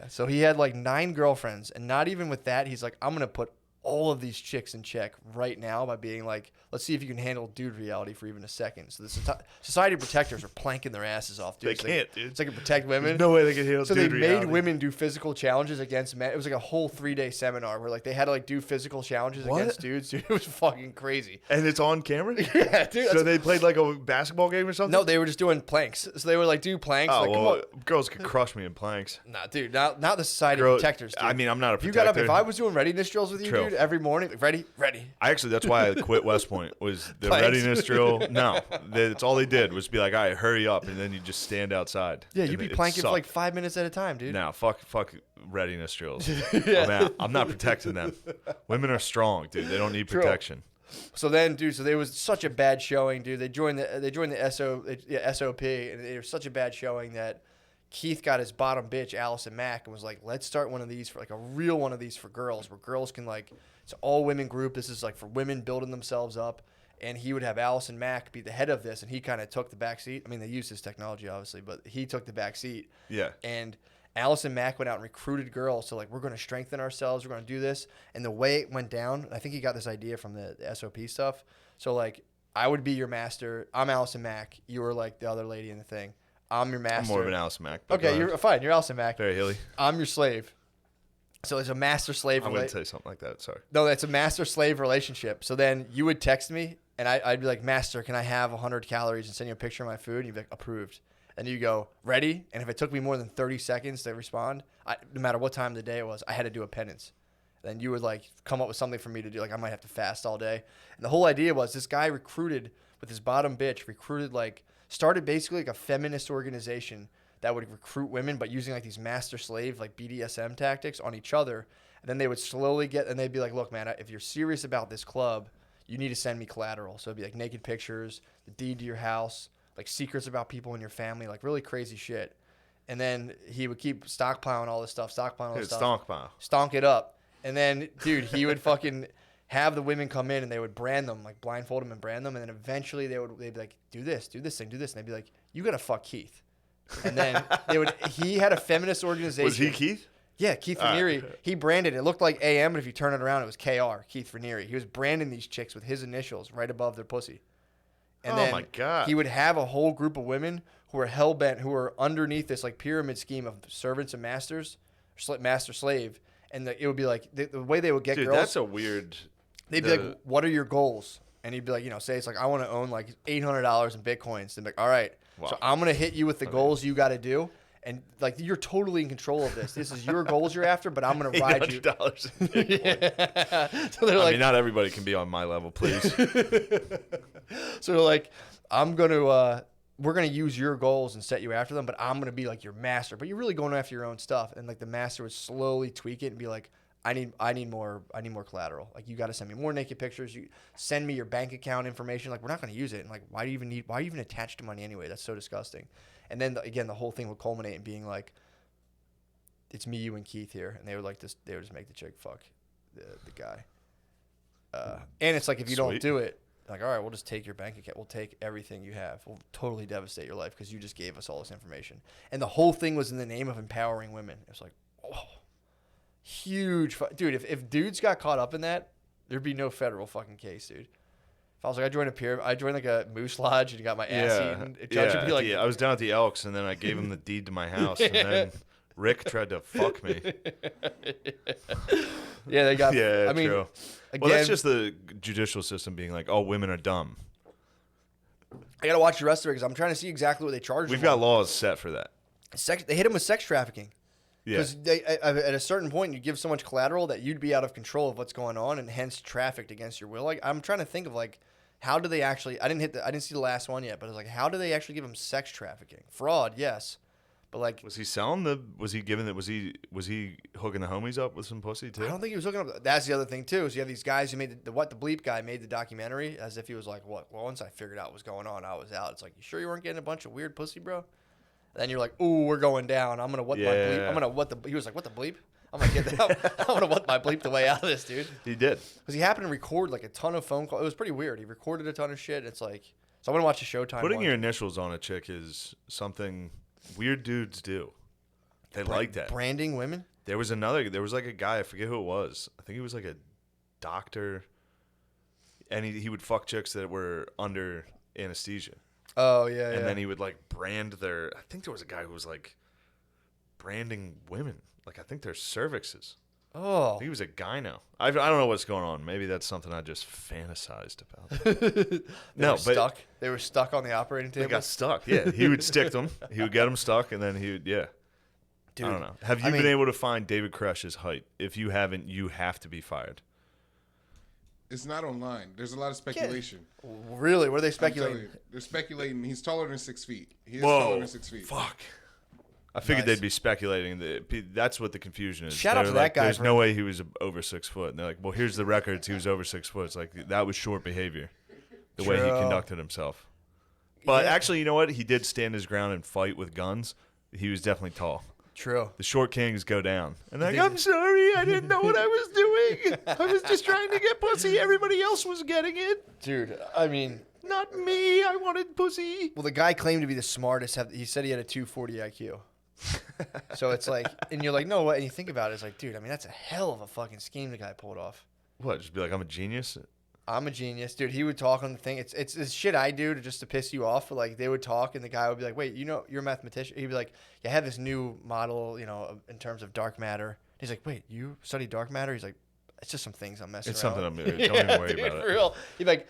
So he had like 9 girlfriends, and not even with that, he's like, I'm gonna put all of these chicks in check right now by being like, let's see if you can handle dude reality for even a second. So the Society of Protectors are planking their asses off, dude. They can't, dude. It's like to protect women. There's no way they can handle So dude they reality. made women do physical challenges against men. It was like a whole 3-day seminar where like they had to like do physical challenges against dudes. Dude, it was fucking crazy. And it's on camera? Yeah, dude. So they played like a basketball game or something? No, they were just doing planks. So they were like, do planks. Oh, like, well, come on. girls could crush me in planks. Nah, dude, not the Society of Protectors, dude. I mean, I'm not a If you protector. got up, if I was doing readiness drills with you, True. dude, every morning, like, ready. That's why I quit West Point, was the Planks. readiness drill. No, that's all they did was be like, all right, hurry up, and then you just stand outside. Yeah, And you'd be it planking for sucked. like 5 minutes at a time, dude. No, fuck readiness drills. I'm out. I'm not protecting them. Women are strong, dude. They don't need True. protection. So then, dude, there was such a bad showing, dude. They joined the SOP, and it was such a bad showing that Keith got his bottom bitch, Allison Mack, and was like, let's start one of these for like a real one of these for girls, where girls can like, it's an all women group. This is like for women building themselves up. And he would have Allison Mack be the head of this, and he kind of took the back seat. I mean, they used his technology, obviously, but he took the back seat. Yeah. And Allison Mack went out and recruited girls. So, like, we're going to strengthen ourselves. We're going to do this. And the way it went down, I think he got this idea from the SOP stuff. So, like, I would be your master. I'm Allison Mack. You were, like, the other lady in the thing. I'm your master. I'm more of an Allison Mack. but Okay, go you're ahead. fine. You're Allison Mack. Very hilly. I'm your slave. So, it's a master-slave I wouldn't say something like that. Sorry. No, that's a master-slave relationship. So then you would text me, and I'd be like, Master, can I have 100 calories and send you a picture of my food? And you'd be like, approved. And you go, ready? And if it took me more than 30 seconds to respond, no matter what time of the day it was, I had to do a penance. Then you would like come up with something for me to do. Like I might have to fast all day. And the whole idea was this guy recruited with his bottom bitch, started basically like a feminist organization that would recruit women, but using like these master slave, like BDSM tactics on each other. And then they would slowly and they'd be like, look, man, if you're serious about this club, you need to send me collateral. So it'd be like naked pictures, the deed to your house, like secrets about people in your family, like really crazy shit. And then he would keep stockpiling all this stuff, stonk it up. And then, dude, he would fucking have the women come in and they would brand them, like blindfold them and brand them. And then eventually they'd be like, do this thing. And they'd be like, you got to fuck Keith. And then he had a feminist organization. Was he Keith? Yeah, Keith Raniere, he branded it. It looked like AM, but if you turn it around, it was KR, Keith Raniere. He was branding these chicks with his initials right above their pussy. And then my God. he would have a whole group of women who were hell-bent, who were underneath this like pyramid scheme of servants and masters, master-slave. And it would be like, the way they would get girls. That's a weird... They'd be like, what are your goals? And he'd be like, say it's like, I want to own like $800 in Bitcoins. They'd be like, all right, so I'm going to hit you with the goals you got to do. And like, you're totally in control of this. This is your goals you're after, but I'm going to ride you. $800 in Bitcoin. So they're like, not everybody can be on my level, please. So they're like, we're going to use your goals and set you after them, but I'm going to be like your master. But you're really going after your own stuff. And like the master would slowly tweak it and be like, I need more collateral. Like, you got to send me more naked pictures. You send me your bank account information. Like, we're not going to use it. And like, why are you even attached to money anyway? That's so disgusting. And then again, the whole thing would culminate in being like, it's me, you, and Keith here, and they would just make the chick fuck the guy. And it's like, if you don't do it, like, all right, we'll just take your bank account. We'll take everything you have. We'll totally devastate your life because you just gave us all this information. And the whole thing was in the name of empowering women. It was like, oh. Huge, dude. If dudes got caught up in that, there'd be no federal fucking case, dude. If I was like, I joined like a moose lodge and got my ass eaten. Judge would be like, I was down at the Elks and then I gave him the deed to my house and then Rick tried to fuck me. Yeah, they got. Yeah, I mean, true. Again, well, that's just the judicial system being like, oh, women are dumb. I gotta watch the rest of it because I'm trying to see exactly what they charge. We've got laws set for that. They hit him with sex trafficking. Because at a certain point, you give so much collateral that you'd be out of control of what's going on, and hence trafficked against your will. Like, I'm trying to think of like, how do they actually? I didn't see the last one yet, but it's like, how do they actually give him sex trafficking? Fraud, yes, but like, was he selling the? Was he giving it? Was he hooking the homies up with some pussy too? I don't think he was hooking up. That's the other thing too. Is you have these guys who made the bleep guy made the documentary as if he was like, what? Well, once I figured out what was going on, I was out. It's like, you sure you weren't getting a bunch of weird pussy, bro? Then you're like, ooh, we're going down. I'm gonna what my bleep. I'm gonna what the. He was like, what the bleep? I'm gonna get that. I'm gonna what my bleep the way out of this, dude. He did because he happened to record like a ton of phone calls. It was pretty weird. He recorded a ton of shit. It's like, so I'm gonna watch a Showtime. Putting your initials on a chick is something weird dudes do. They like that. Branding women. There was like a guy, I forget who it was. I think he was like a doctor, and he would fuck chicks that were under anesthesia. Oh, yeah, and then he would, like, brand their... I think there was a guy who was, like, branding women. Like, I think their cervixes. Oh. I think he was a gyno. I don't know what's going on. Maybe that's something I just fantasized about. They were stuck on the operating table? They got stuck, yeah. He would stick them. He would get them stuck, and then he would... Yeah. Dude, I don't know. Have you been able to find David Koresh's height? If you haven't, you have to be fired. It's not online. There's a lot of speculation. Yeah. Really? What are they speculating? They're speculating he's taller than 6 feet. He is Whoa, taller than 6 feet. Fuck. I figured they'd be speculating. That's what the confusion is. Shout out to that guy. There's no way he was over 6 foot. And they're like, well, here's the records. He was over 6 foot. It's like, that was short behavior, the way he conducted himself. But actually, you know what? He did stand his ground and fight with guns. He was definitely tall. True. The short kings go down. And they're like, I'm sorry. I didn't know what I was doing. I was just trying to get pussy. Everybody else was getting it. Dude, I mean... Not me. I wanted pussy. Well, the guy claimed to be the smartest. He said he had a 240 IQ. So it's like... And you're like, no, what? And you think about it, it's like, dude, I mean, that's a hell of a fucking scheme the guy pulled off. What? Just be like, I'm a genius? I'm a genius. Dude, he would talk on the thing. It's this shit I do just to piss you off. But like, they would talk, and the guy would be like, wait, you're a mathematician? He'd be like, yeah, I have this new model, in terms of dark matter. He's like, wait, you study dark matter? He's like, it's just some things I'm messing It's around something with. I'm don't even worry about it. For real. He'd be like,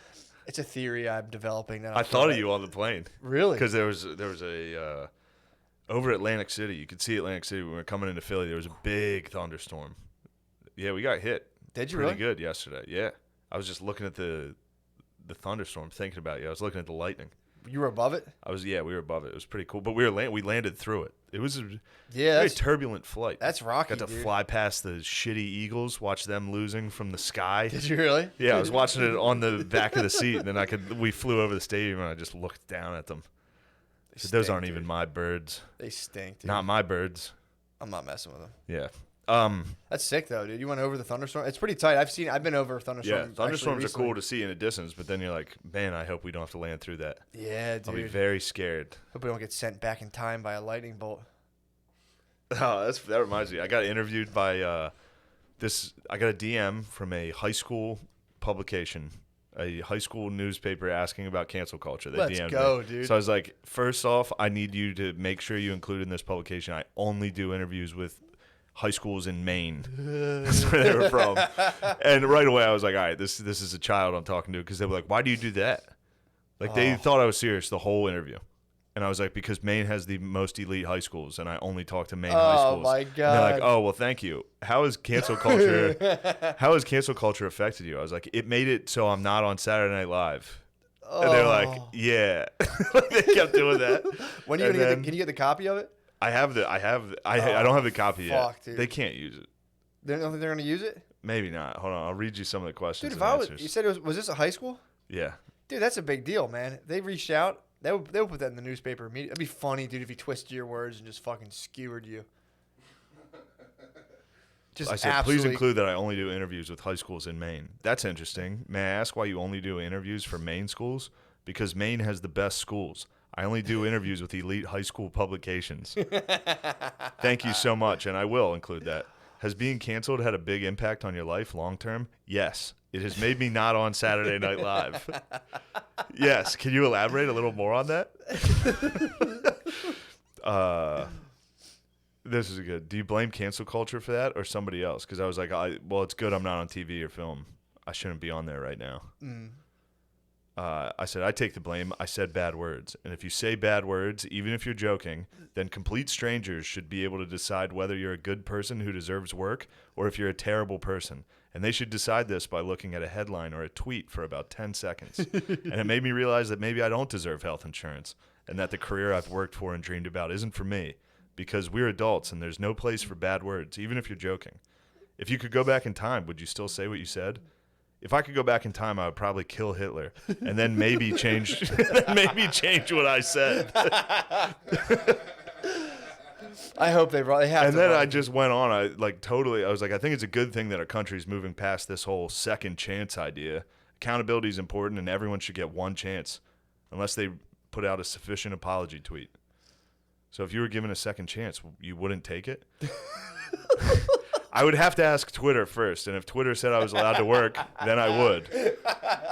it's a theory I'm developing. I thought of you on the plane. Really? Because there was a over Atlantic City. You could see Atlantic City when we were coming into Philly. There was a big thunderstorm. Yeah, we got hit. Did you pretty really? good yesterday. Yeah, I was just looking at the thunderstorm, thinking about you. I was looking at the lightning. You were above it? We were above it. It was pretty cool. But we landed through it. It was a Yeah, very turbulent flight. That's rocky, Got to dude. fly past the shitty Eagles, watch them losing from the sky. Did you really? Yeah, I was watching it on the back of the seat, and then we flew over the stadium, and I just looked down at them. Those aren't even my birds. They stink, dude. Not my birds. I'm not messing with them. Yeah. That's sick though, dude. You went over the thunderstorm. It's pretty tight. I've been over thunderstorms. Yeah, thunderstorms are cool to see in a distance, but then you're like, man, I hope we don't have to land through that. Yeah, dude. I'll be very scared. Hope we don't get sent back in time by a lightning bolt. Oh, that reminds me. I got interviewed by I got a DM from a high school publication, a high school newspaper asking about cancel culture. They Let's DM'd go, me. dude. So I was like, first off, I need you to make sure you include in this publication, I only do interviews with high schools in Maine. That's where they were from. And right away, I was like, all right, this is a child I'm talking to, because they were like, why do you do that? Like, they thought I was serious the whole interview. And I was like, because Maine has the most elite high schools, and I only talk to Maine high schools. Oh, my And they're like, God. oh, well, thank you. How has cancel culture affected you? I was like, it made it so I'm not on Saturday Night Live. And they're like, yeah. They kept doing that. When are you gonna can you get the copy of it? I don't have the copy fuck, yet. dude. They can't use it. They don't think they're gonna use it? Maybe not. Hold on, I'll read you some of the questions Dude, and if answers. you said was this a high school? Yeah. Dude, that's a big deal, man. They reached out. They would put that in the newspaper immediately. That'd be funny, dude, if he twisted your words and just fucking skewered you. Just I said, absolutely. please include that I only do interviews with high schools in Maine. That's interesting. May I ask why you only do interviews for Maine schools? Because Maine has the best schools. I only do interviews with elite high school publications. Thank you so much, and I will include that. Has being canceled had a big impact on your life long term? Yes. It has made me not on Saturday Night Live. Yes. Can you elaborate a little more on that? This is good. Do you blame cancel culture for that or somebody else? Because I was like, well, it's good I'm not on TV or film. I shouldn't be on there right now. I said, I take the blame. I said bad words. And if you say bad words, even if you're joking, then complete strangers should be able to decide whether you're a good person who deserves work or if you're a terrible person. And they should decide this by looking at a headline or a tweet for about 10 seconds. And it made me realize that maybe I don't deserve health insurance and that the career I've worked for and dreamed about isn't for me, because we're adults and there's no place for bad words, even if you're joking. If you could go back in time, would you still say what you said? If I could go back in time, I would probably kill Hitler and then maybe change what I said. I hope they have. And then I just went on. I was like, I think it's a good thing that our country's moving past this whole second chance idea. Accountability is important, and everyone should get one chance, unless they put out a sufficient apology tweet. So if you were given a second chance, you wouldn't take it? I would have to ask Twitter first, and if Twitter said I was allowed to work, then I would.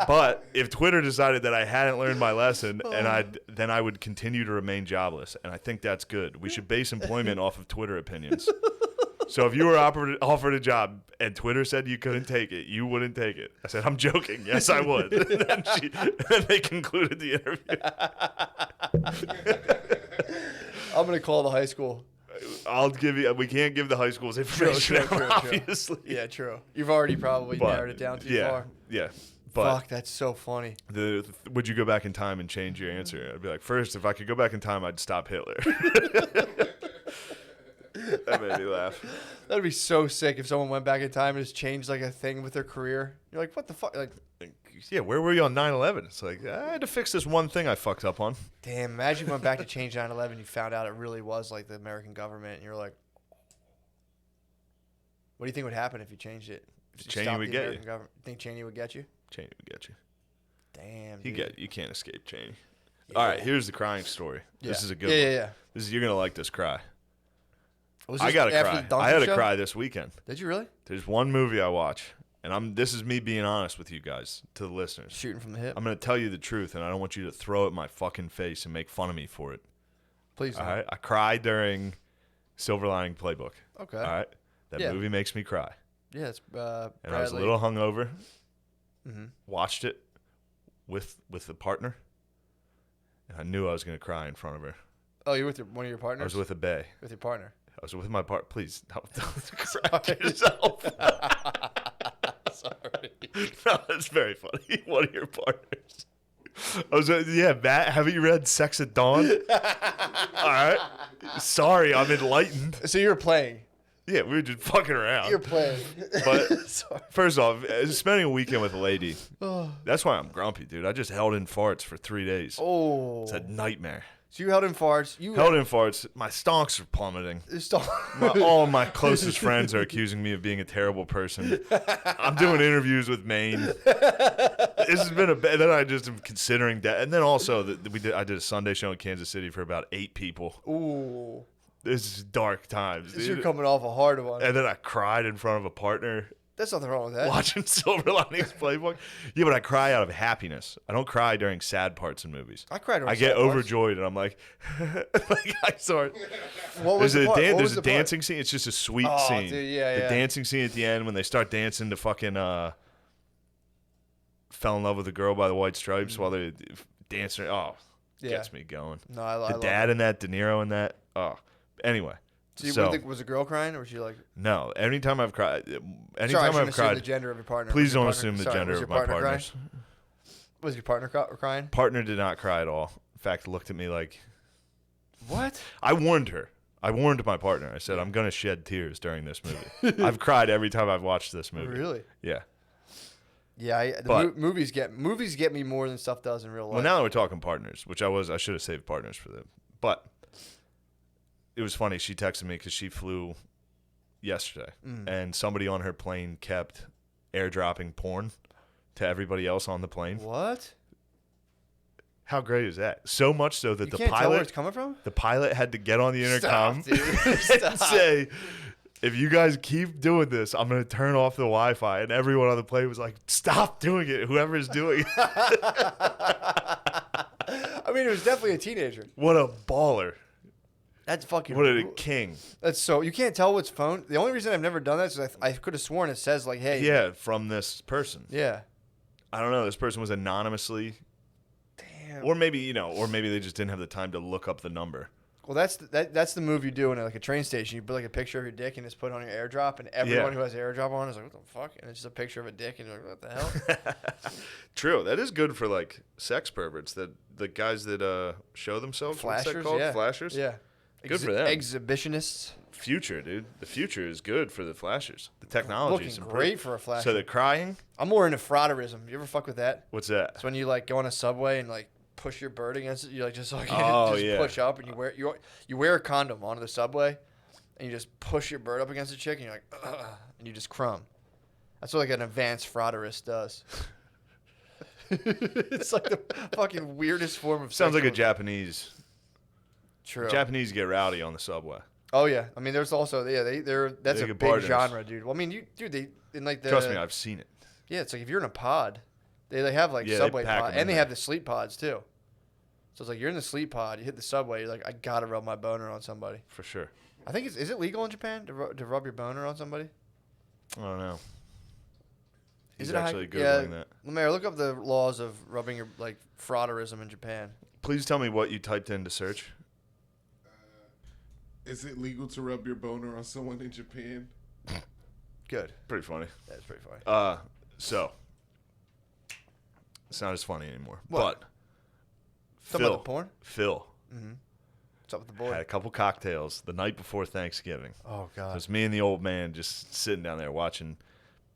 But if Twitter decided that I hadn't learned my lesson, then I would continue to remain jobless, and I think that's good. We should base employment off of Twitter opinions. So if you were offered a job and Twitter said you couldn't take it, you wouldn't take it. I said, I'm joking. Yes, I would. And then they concluded the interview. I'm gonna call the high school. We can't give the high schools information, obviously. Yeah, true. You've already probably narrowed it down too far. Yeah. But fuck, that's so funny. Would you go back in time and change your answer? I'd be like, first, if I could go back in time, I'd stop Hitler. That made me laugh. That'd be so sick if someone went back in time and just changed like a thing with their career. You're like, what the fuck? Like, yeah, where were you on 9/11? It's like, I had to fix this one thing I fucked up on. damn, imagine you went back to change 9/11, you found out it really was like the American government, and you're like, what do you think would happen if you changed it? If you Cheney stopped would the get American you. government? Think Cheney would get you? Cheney would get you. Damn, dude. You can't escape Cheney. Yeah. All right, here's the crying story. This is a good one. Yeah. You're gonna like this cry. Was I this gotta after cry. the Duncan I had to show? cry this weekend. Did you really? There's one movie I watch, and this is me being honest with you guys, to the listeners. Shooting from the hip. I'm gonna tell you the truth, and I don't want you to throw it in my fucking face and make fun of me for it. Please All don't. right, I cried during Silver Lining Playbook. Okay. All right, that Yeah. movie makes me cry, Yeah, it's and I was a Bradley. little hungover. Mm-hmm. Watched it with a partner, and I knew I was gonna cry in front of her. Oh, you're with one of your partners? I was with a bae. With your partner. I was with my partner. Please, don't Sorry. crack yourself. Sorry. No, that's very funny. One of your partners. I was, Matt, haven't you read Sex at Dawn? All right. Sorry, I'm enlightened. So you were playing. Yeah, we were just fucking around. You're playing. But Sorry. first off, spending a weekend with a lady, Oh. that's why I'm grumpy, dude. I just held in farts for 3 days. Oh. It's a nightmare. So you held in farts. You Held in farts. My stonks are plummeting. Stop. All of my closest friends are accusing me of being a terrible person. I'm doing interviews with Maine. This has been then I just am considering that. And then also I did a Sunday show in Kansas City for about 8 people. Ooh. This is dark times, You're dude. coming off a hard one. And then I cried in front of a partner There's nothing wrong with that. watching Silver Linings Playbook. Yeah, but I cry out of happiness. I don't cry during sad parts in movies. I cried. I get overjoyed, and I'm like, like I saw it. What was There's the part? What there's was a the part? dancing scene. It's just a sweet Oh, scene. dude, yeah, the yeah. dancing scene at the end when they start dancing to fucking fell in love with the girl by the white stripes while they're dancing. Oh, Yeah. gets me going. No, I The love dad it. in that, De Niro in that. Oh, anyway. So, was the girl crying, or was she like? No, anytime I've cried, Sorry, I anytime shouldn't I've assume the cried, gender of your partner. please Was your don't partner- assume the sorry, gender was of your my partner partners. Crying? Was your partner crying? Partner did not cry at all. In fact, looked at me like, What? I warned her. I warned my partner. I said, I'm going to shed tears during this movie. I've cried every time I've watched this movie. Really? Yeah. Yeah, But- movies get me more than stuff does in real life. Well, now that we're talking partners, which I should have saved partners for them. But it was funny. She texted me because she flew yesterday, and somebody on her plane kept airdropping porn to everybody else on the plane. What? How great is that? So much so that You can't tell where it's coming from? the pilot had to get on the intercom Stop, dude. and Stop. say, if you guys keep doing this, I'm going to turn off the Wi-Fi. And everyone on the plane was like, stop doing it, whoever is doing it. I mean, it was definitely a teenager. What a baller. That's fucking. What a king. That's so you can't tell what's phone. The only reason I've never done that is I could have sworn it says like, hey. Yeah, from this person. Yeah. I don't know. This person was anonymously, Damn. or maybe they just didn't have the time to look up the number. Well, that's the move you do in like a train station. You put like a picture of your dick and just put it on your AirDrop, and everyone Yeah. who has AirDrop on is like, what the fuck? And it's just a picture of a dick, and you're like, what the hell? True. That is good for like sex perverts. That the guys that show themselves. What's that Flashers, called? yeah. Flashers. Yeah. Good for them. Exhibitionists. Future, dude. The future is good for the flashers. The technology is Looking great for a flasher. So the crying. I'm more into frauderism. You ever fuck with that? What's that? It's when you like go on a subway and like push your bird against it. You like just like Oh, just yeah. push up, and you wear a condom onto the subway, and you just push your bird up against the chick, and you're like, ugh, and you just crumb. That's what like an advanced frauderist does. It's like the fucking weirdest form of. Sounds like a sexual- Japanese. True. Japanese get rowdy on the subway. Oh yeah, I mean, there's also they're that's They a get big partners. genre, dude. Well, I mean, they in like the Trust me, I've seen it. yeah, it's like if you're in a pod, they have like Yeah, they subway pack pod, 'em in and they there. have the sleep pods too. So it's like you're in the sleep pod, you hit the subway, you're like, I gotta rub my boner on somebody. For sure. I think is it legal in Japan to rub your boner on somebody? I don't know. He's Is it a high- actually yeah, Googling that. Lemaire, look up the laws of rubbing your like frauderism in Japan. Please tell me what you typed into search. Is it legal to rub your boner on someone in Japan? Good, Pretty funny. that's pretty funny. So it's not as funny anymore. What? But Talking about the porn? Phil What's up with the boy? had a couple cocktails the night before Thanksgiving. Oh It god, was me and the old man just sitting down there watching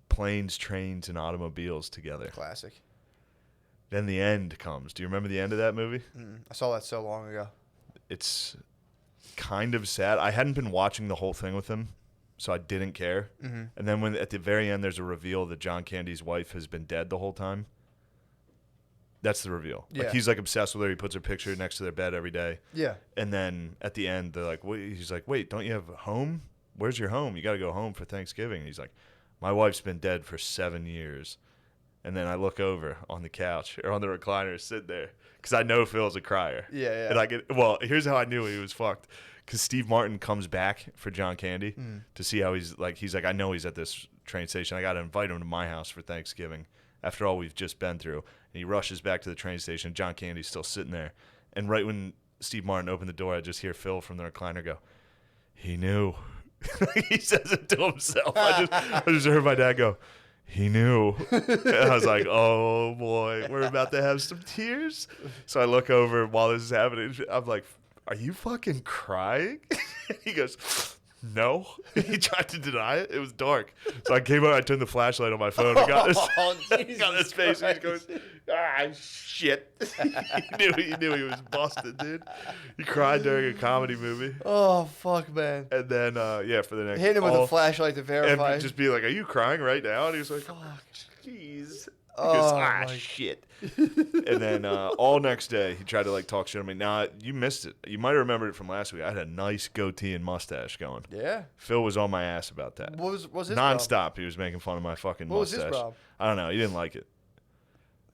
planes, trains, and automobiles together. classic. Then the end comes. Do you remember the end of that movie? I saw that so long ago. It's kind of sad. I hadn't been watching the whole thing with him, so I didn't care. And then when at the very end there's a reveal that John Candy's wife has been dead the whole time. That's the reveal. Yeah. Like he's like obsessed with her. He puts her picture next to their bed every day. Yeah. And then at the end they're like, wait, he's like, wait, don't you have a home? Where's your home? You got to go home for Thanksgiving. And he's like, my wife's been dead for 7 years. And then I look over on the couch or on the recliner, sit there, because I know Phil's a crier. Yeah, yeah. And I get here's how I knew he was fucked, because Steve Martin comes back for John Candy to see how he's like. He's like, I know he's at this train station. I got to invite him to my house for Thanksgiving after all we've just been through. And he rushes back to the train station. John Candy's still sitting there. And right when Steve Martin opened the door, I just hear Phil from the recliner go, he knew. He says it to himself. I just heard my dad go, he knew. And I was like, oh boy, we're about to have some tears. So I look over while this is happening. I'm like, are you fucking crying? He goes, no. He tried to deny it. It was dark. So I came out, I turned the flashlight on my phone and got this, Oh, got this face. And he goes, shit. He knew he was busted, dude. He cried during a comedy movie. Oh fuck, man. And then, for the next Hit him with all- a flashlight to verify. and just be like, are you crying right now? And he was like, Fuck. jeez. goes, Oh, ah, my- shit. And then all next day, he tried to like talk shit to me. Nah, you missed it. You might have remembered it from last week. I had a nice goatee and mustache going. Yeah. Phil was on my ass about that. What was his Nonstop, problem? he was making fun of my fucking What was his mustache. problem? I don't know. He didn't like it.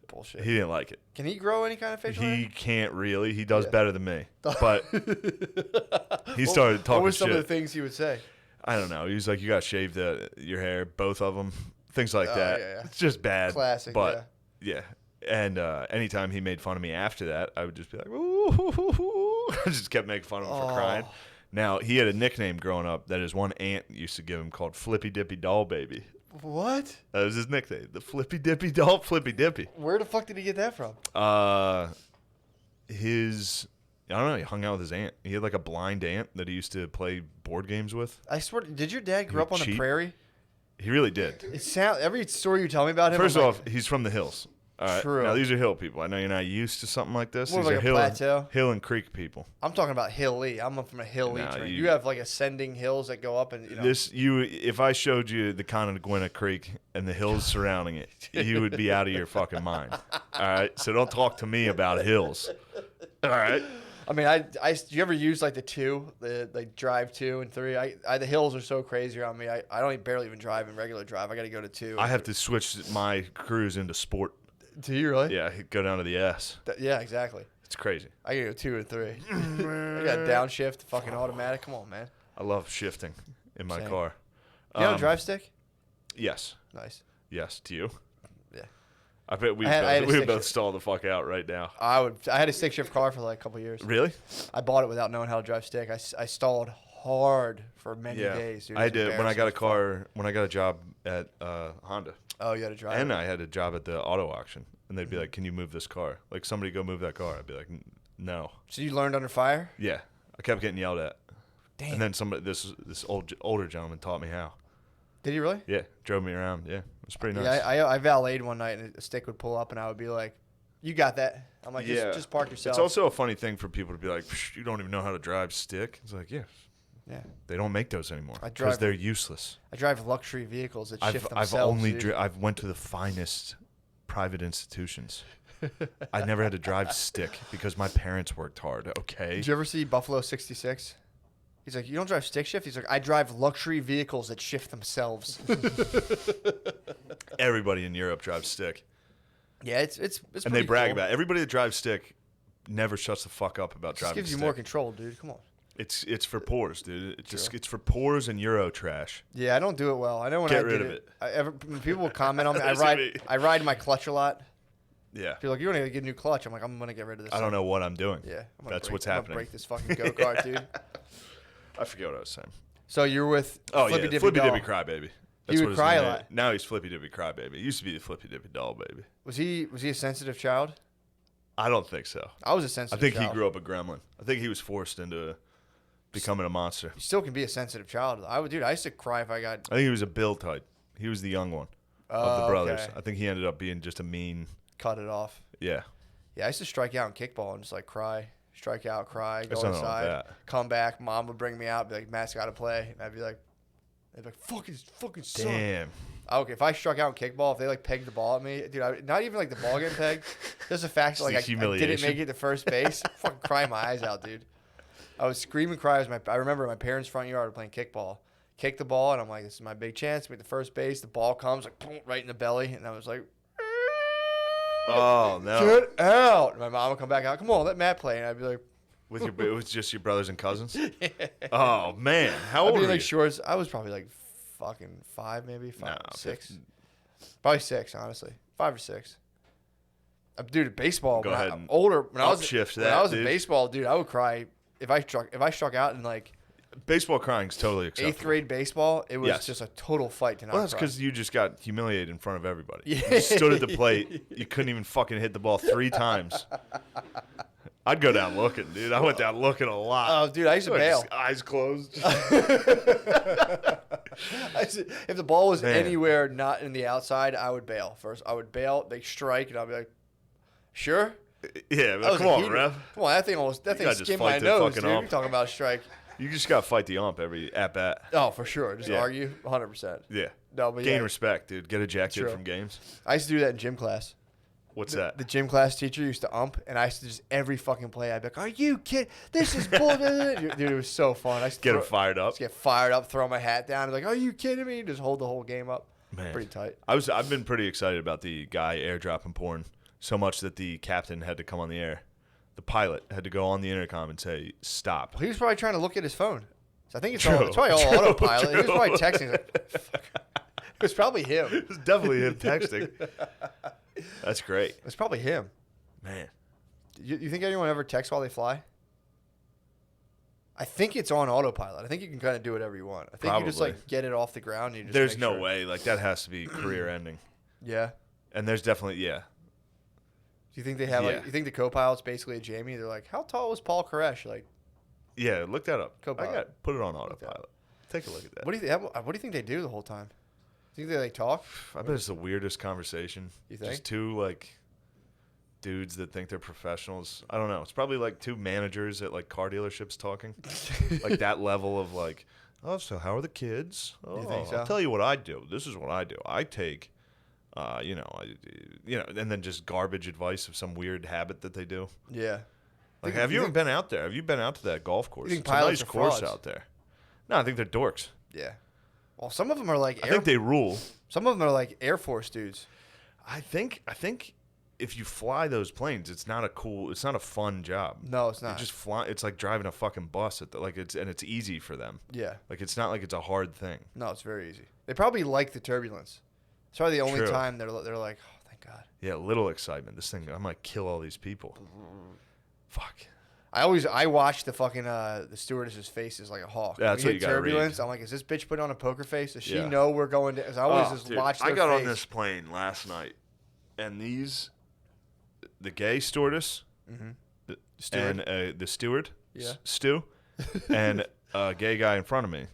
Bullshit. He didn't like it. Can he grow any kind of facial He hair? can't really. He does Yeah. better than me. But he started talking What were some shit. of the things he would say? I don't know. He was like, "You got to shave your hair, both of them." Things like Oh, that. yeah. It's just bad. Classic, But yeah. And anytime he made fun of me after that, I would just be like, "Ooh." I just kept making fun of him for crying. Oh. Now, he had a nickname growing up that his one aunt used to give him called Flippy Dippy Doll Baby. What? That was his nickname. The Flippy Dippy Doll Flippy Dippy. Where the fuck did he get that from? I don't know, he hung out with his aunt. He had like a blind aunt that he used to play board games with. I swear, did your dad grow up on the cheap. prairie? He really did. It every story you tell me about him. First I'm off, like, he's from the hills. All right. True. Now, these are hill people. I know you're not used to something like this. More These like are a hill, plateau. hill and creek people. I'm talking about hilly. I'm from a hilly Nah, terrain. you- You have like ascending hills that go up and If I showed you the Conagwina Creek and the hills surrounding it, you would be out of your fucking mind. All right. So don't talk to me about hills. All right. I mean, do you ever use like the like drive 2 and 3? The hills are so crazy around me. I don't barely even drive in regular drive. I got to go to 2. I have to switch my cruise into sport. Do you really? Yeah, go down to the S. Yeah, exactly. It's crazy. I gotta go 2 and 3. I got downshift, fucking automatic. Come on, man. I love shifting in my Same. car. You have a drive stick? Yes. Nice. Yes. Do you? Yeah. I bet we I had a would stick both shift. stall the fuck out right now. I had a stick shift car for like a couple years. Really? I bought it without knowing how to drive stick. I stalled hard for many days, dude. I It was did when I got a embarrassing car. When I got a job at Honda, Oh, you had to drive. and I had a job at the auto auction, and they'd be like, "Can you move this car? Like somebody go move that car." I'd be like, "No." So you learned under fire? Yeah, I kept getting yelled at, Damn. and then this older gentleman taught me how. Did you really? Yeah, drove me around. Yeah, it was pretty nice. Yeah, I valeted one night and a stick would pull up and I would be like, "You got that?" I'm like, just park yourself." It's also a funny thing for people to be like, "Psh, "You don't even know how to drive stick." It's like, yeah, they don't make those anymore I because drive- they're useless. I drive luxury vehicles that shift I've themselves. only dude. I've went to the finest private institutions. I never had to drive stick because my parents worked hard. Okay. Did you ever see Buffalo 66? He's like, "You don't drive stick shift?" He's like, "I drive luxury vehicles that shift themselves." Everybody in Europe drives stick, Yeah, it's and they pretty brag cool. about it. Everybody that drives stick never shuts the fuck up about Just driving gives you stick. more control, dude. Come on. It's for pores, dude. True. It's for pores and Euro trash. Yeah, I don't do it well. I know when Get I rid did of it. When people will comment on me, That's me. I ride my clutch a lot. Yeah. People are like, "You're gonna get a new clutch." I'm like, "I'm gonna get rid of this." I don't know what I'm doing. Yeah, That's what's I'm happening. gonna break this fucking go kart, dude. I forget what I was saying. So you're with Oh Flippy yeah, Dippy Flippy Doll. Dippy Crybaby. He would his cry a name lot. is. Now he's Flippy Dippy Crybaby. He used to be the Flippy Dippy Doll Baby. Was he a sensitive child? I don't think so. I was a I sensitive think child. he grew up a gremlin. I think he was forced into becoming a monster. You still can be a sensitive child. I used to cry if I got. I think he was a Bill type. He was the young one of Oh, the brothers. okay. I think he ended up being just a mean. Cut it off. Yeah. Yeah, I used to strike out in kickball and just like cry, strike out, cry, There's go nothing wrong with inside, that. come back. Mom would bring me out, be like, "Matt's got to play," and I'd be like, fucking son. Damn. Okay, if I struck out in kickball, if they like pegged the ball at me, dude, not even like the ball getting pegged, just the fact that like Just the I didn't humiliation. make it to first base, fucking cry my eyes out, dude. I was screaming, cry. I remember my parents' front yard were playing kickball. Kicked the ball, and I'm like, "This is my big chance to make the first base." The ball comes like boom, right in the belly, and I was like, Oh no. "Get out!" And my mom would come back out. "Come on, let Matt play," and I'd be like, It was just your brothers and cousins. Oh man, how I'd old be were in like you? shorts. I was probably like fucking 5, maybe 5, No, 6, probably 6, honestly, 5 or 6. Dude, baseball. Go when ahead I, and older. When I was upshift when that, I was in dude. baseball, dude, I would cry if I struck out in like Baseball crying's totally acceptable. 8th grade baseball. It was Yes. just a total fight to not Well, that's cry. because you just got humiliated in front of everybody. Yeah. You stood at the plate. You couldn't even fucking hit the ball 3 times. I'd go down looking, dude. I went down looking a lot. Oh, dude, I used to bail. Just eyes closed. If the ball was Man. anywhere not in the outside, I would bail first. I would bail. They strike, and I'd be like, "Sure." Yeah, That but was come a on, heater. ref. Come on, that thing gotta just skimmed fight my the nose, fucking dude. ump. You're talking about a strike. You just got to fight the ump every at bat. Oh, for sure. Just Yeah. argue, 100%. Yeah. No, but Gain yeah, respect, dude. Get ejected True. from games. I used to do that in gym class. What's that? The gym class teacher used to ump, and I used to just every fucking play. I'd be like, "Are you kidding? This is bullshit." Dude, it was so fun. I used to Get him fired up. just get fired up, throw my hat down, and be like, "Are you kidding me?" Just hold the whole game up. Man, Pretty tight. I've been pretty excited about the guy airdropping porn so much that the captain had to come on the air. The pilot had to go on the intercom and say, "Stop." He was probably trying to look at his phone. So I think it's True. probably all True. autopilot. He was True. probably texting. Like, fuck. It was probably him. It's definitely him texting. That's great, It's probably him. man. You think anyone ever texts while they fly? I think it's on autopilot. I think you can kind of do whatever you want. I think you just Probably. like get it off the ground. And you just There's make no sure. way. Like that has to be career ending. Yeah. And there's definitely Do you think they have Yeah. like? You think the co-pilot's basically a Jamie? They're like, how tall was Paul Koresh? Like, yeah. Look that up. Co-pilot. Put it on autopilot. Take a look at that. what do you think they do the whole time? Think they like talk? I bet it's the weirdest conversation. You think? Just two like dudes that think they're professionals. I don't know. It's probably like two managers at like car dealerships talking, like that level of like, oh, so how are the kids? Oh, You think so? I'll tell you what I do. This is what I do. I take, and then just garbage advice of some weird habit that they do. Yeah. Like, Think- have you ever think- been out there? Have you been out to that golf course? think It's a pilots nice are course frauds? out there. No, I think they're dorks. Yeah. Well, some of them are like I think they rule. some of them are like Air Force dudes. I think if you fly those planes, it's not a fun job. No, it's not. You just fly. It's like driving a fucking bus it's easy for them. Yeah. Like it's not like it's a hard thing. No, it's very easy. They probably like the turbulence. It's probably the only True. time they're like, oh, thank God. Yeah, little excitement. This thing, I might kill all these people. Fuck. I watch the fucking the stewardess's faces like a hawk. Yeah, that's When we what you hit gotta turbulence. read. I'm like, is this bitch putting on a poker face? Does she Yeah. know we're going to? 'Cause I always just Dude, watch their I got on face. this plane last night, and the gay stewardess, Steward. and the steward, Yeah. Stu, and a gay guy in front of me.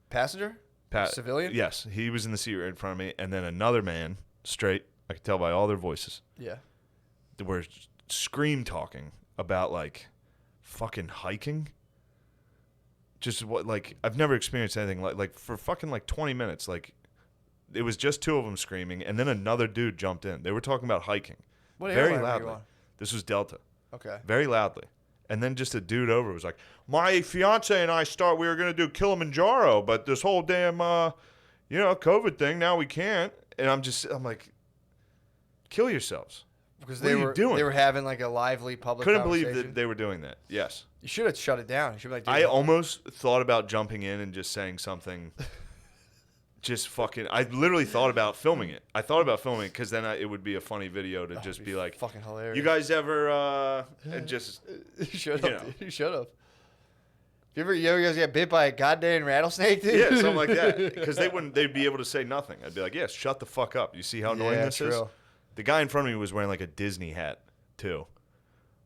Passenger? Civilian? Yes, he was in the seat right in front of me, and then another man, straight. I could tell by all their voices. Yeah. They were scream talking about like fucking hiking. Just what, like, I've never experienced anything like for fucking like 20 minutes. Like, it was just two of them screaming, and then another dude jumped in. They were talking about hiking What very airline were you loudly. on? This was Delta, Okay. very loudly. And then just a dude over was like, my fiance and I we were going to do Kilimanjaro, but this whole damn, COVID thing, now we can't. And I'm like, kill yourselves. Because What are you doing? they were having like a lively public Couldn't believe conversation. that they were doing that. Yes. You should have shut it down. You should be like, dude, I almost thought about jumping in and just saying something. Just fucking. I literally thought about filming it. I thought about filming it because then it would be a funny video to just it'd be like, fucking hilarious. "You guys ever and just You should you have. know. You should have. You ever guys get bit by a goddamn rattlesnake, dude? yeah, something like that?" Because they'd be able to say nothing. I'd be like, "Yes, shut the fuck up. You see how annoying Yeah, this is?" true. The guy in front of me was wearing like a Disney hat too.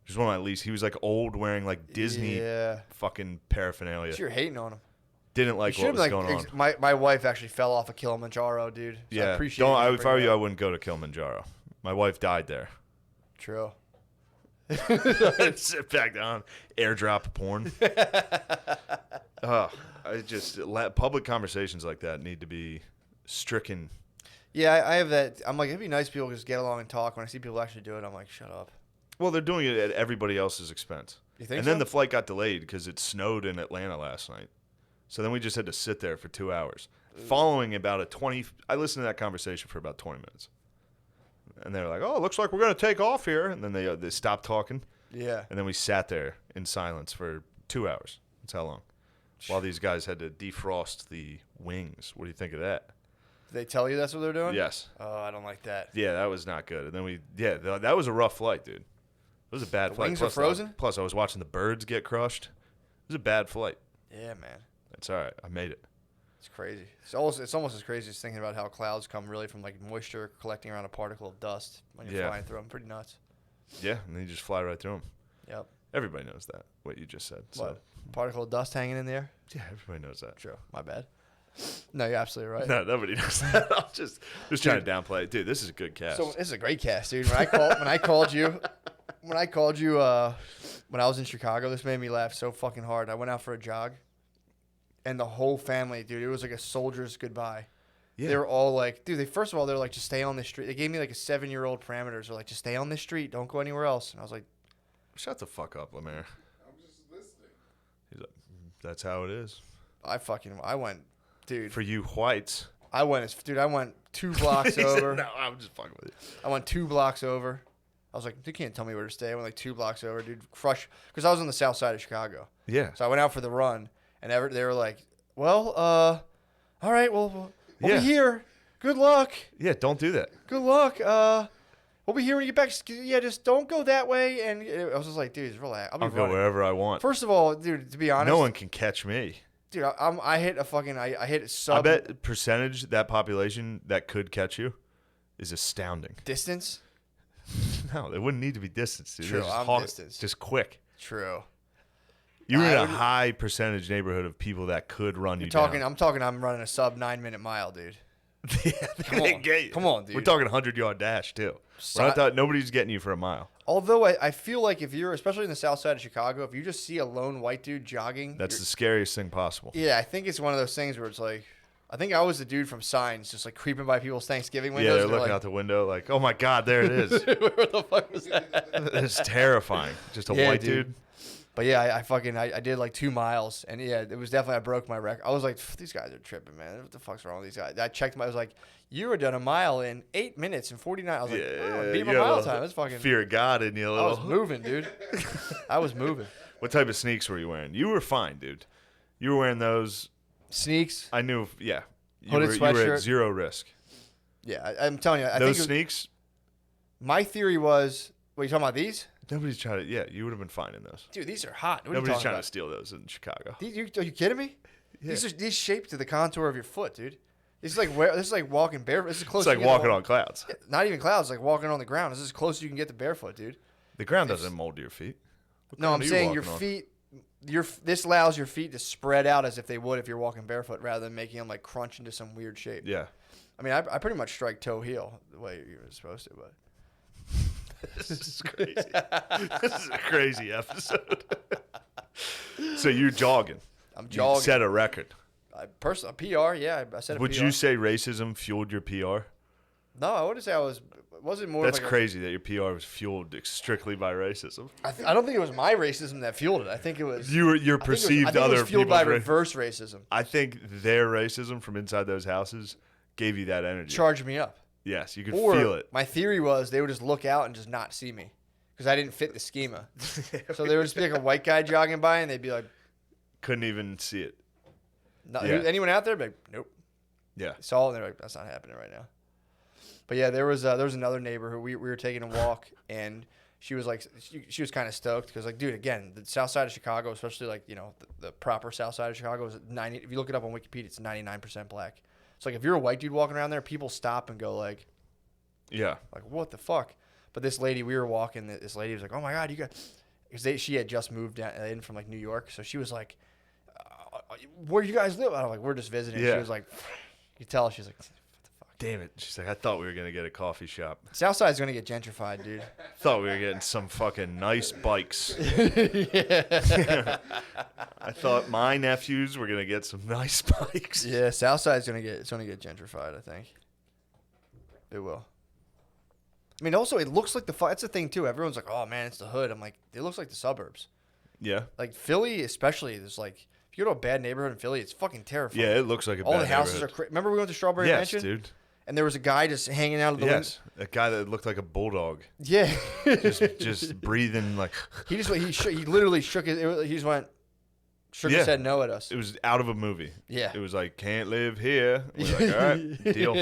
Which is one of my least. He was like old, wearing like Disney Yeah. fucking paraphernalia. So you're hating on him. Didn't like You what should was have going on. my wife actually fell off a Kilimanjaro, dude. So I Yeah, appreciate don't. you If I were bringing you, it I up. wouldn't go to Kilimanjaro. My wife died there. True. Sit back down, airdrop porn. Public conversations like that need to be stricken. Yeah, I have that. I'm like, it'd be nice if people just get along and talk. When I see people actually do it, I'm like, shut up. Well, they're doing it at everybody else's expense. You think And so? then the flight got delayed because it snowed in Atlanta last night. So then we just had to sit there for 2 hours. Following about I listened to that conversation for about 20 minutes. And they were like, "Oh, it looks like we're going to take off here." And then they stopped talking. Yeah. And then we sat there in silence for 2 hours. That's how long. While these guys had to defrost the wings. What do you think of that? Did they tell you that's what they're doing? Yes. Oh, I don't like that. Yeah, that was not good. And then that was a rough flight, dude. It was a bad flight. wings were frozen? Plus, I was watching the birds get crushed. It was a bad flight. Yeah, man. It's all right. I made it. It's crazy. It's almost as crazy as thinking about how clouds come really from like moisture collecting around a particle of dust when you're Yeah. flying through them. Pretty nuts. Yeah, and then you just fly right through them. Yep. Everybody knows that, what you just said. So, What? Particle of dust hanging in the air? yeah, everybody knows that. True. My bad. No, you're absolutely right. No, nobody knows that. I'm just trying to downplay it. Dude, this is a good cast. So this is a great cast, dude. When I called you when I was in Chicago, this made me laugh so fucking hard. I went out for a jog, and the whole family, dude, it was like a soldier's goodbye. Yeah. They were all like, dude, first of all, they're like, just stay on this street. They gave me like a 7-year-old parameters. They're like, just stay on this street. Don't go anywhere else. And I was like, Shut the fuck up, Lemaire. I'm just listening. He's like, that's how it is. I went, dude. For you whites. I went 2 blocks He said, over. no, I'm just fucking with you. I went 2 blocks over. I was like, you can't tell me where to stay. I went like 2 blocks over, dude. Crush. Because I was on the south side of Chicago. Yeah. So I went out for the run. And they were like, well, all right, well, we'll Yeah. be here. Good luck. Yeah, don't do that. Good luck. We'll be here when you get back. Yeah, just don't go that way. And I was just like, dude, relax. I'll go wherever I want. First of all, dude, to be honest, No one can catch me. dude, I hit a fucking, I hit a sub I bet percentage that population that could catch you is astounding. distance. No, it wouldn't need to be distance, dude. True, Just I'm distance. Just quick. True. You're in I a would- high percentage neighborhood of people that could run you Talking, down. I'm running a sub 9-minute mile, dude. Yeah, Come on. Come on, dude. We're talking 100-yard dash too. Nobody's getting you for a mile. Although I feel like if you're, especially in the south side of Chicago, if you just see a lone white dude jogging, That's the scariest thing possible. yeah, I think it's one of those things where it's like, I think I was the dude from Signs, just like creeping by people's Thanksgiving windows. Yeah, they're and looking like, out the window like, oh my God, there it is. where the fuck was that? It's terrifying. Just a Yeah, white dude. dude. But yeah, I did like 2 miles, and yeah, it was definitely, I broke my record. I was like, these guys are tripping, man. What the fuck's wrong with these guys? I checked I was like, you were done a mile in 8 minutes and 49. I was like, oh, beat my you got a mile little time. That's fucking. fear of God in you a I little. was moving, dude. I was moving. What type of sneaks were you wearing? You were fine, dude. You were wearing those. Sneaks. I knew. Yeah. You Hooded were at sweatshirt. 0 risk. Yeah, I'm telling you. Those sneaks. My theory was, what, you talking about these? Nobody's trying to. Yeah, you would have been fine in those. Dude, these are hot. What are you Nobody's talking trying about? to steal those in Chicago. Are you kidding me? Yeah. These shaped to the contour of your foot, dude. This is like walking barefoot. This is close. It's like walking on clouds. Not even clouds. Like walking on the ground. This is as close as you can get to barefoot, dude. The ground doesn't mold your feet. What No, ground I'm are you saying your walking on? feet. This allows your feet to spread out as if they would if you're walking barefoot, rather than making them like crunch into some weird shape. Yeah. I mean, I pretty much strike toe heel the way you were supposed to, but. This is crazy. This is a crazy episode. So you're jogging. I'm You jogging. set a record. A PR, yeah. I said a Would PR. you say racism fueled your PR? No, I wouldn't say I was. Wasn't more. That's of like crazy that your PR was fueled strictly by racism. I don't think it was my racism that fueled it. I think it was. Your I think it perceived was other fueled people's by reverse racism. I think their racism from inside those houses gave you that energy. Charged me up. Yes, you could Or feel it. my theory was they would just look out and just not see me because I didn't fit the schema. So there would just be like a white guy jogging by and they'd be like, Couldn't even see it. no, Yeah. anyone out there? Be like, nope. Yeah. Saw it and they're like, that's not happening right now. But yeah, there was another neighbor who we were taking a walk and she was like, she was kind of stoked because like, dude, again, the south side of Chicago, especially like, you know, the proper south side of Chicago is 90. If you look it up on Wikipedia, it's 99% black. So like if you're a white dude walking around there, people stop and go like, Yeah. what the fuck? But this lady, we were walking, this lady was like, oh my God, you got, because she had just moved in from like New York. So she was like, where do you guys live? I'm like, we're just visiting. Yeah. She was like, you could tell, she's like, Damn it. She's like, I thought we were going to get a coffee shop. Southside's going to get gentrified, dude. Thought we were getting some fucking nice bikes. I thought my nephews were going to get some nice bikes. Yeah, Southside's going to get gentrified, I think. It will. I mean, also, it looks like that's the thing, too. Everyone's like, oh, man, it's the hood. I'm like, it looks like the suburbs. Yeah. Like, Philly, especially, there's like, if you go to a bad neighborhood in Philly, it's fucking terrifying. Yeah, it looks like a All bad the houses neighborhood. Remember we went to Strawberry Yes, Mansion? dude. And there was a guy just hanging out of the window. Yes, a guy that looked like a bulldog, Yeah. just breathing like. he literally shook his Yeah. head no at us. It was out of a movie. Yeah. It was like, can't live here. We're like, all right, deal.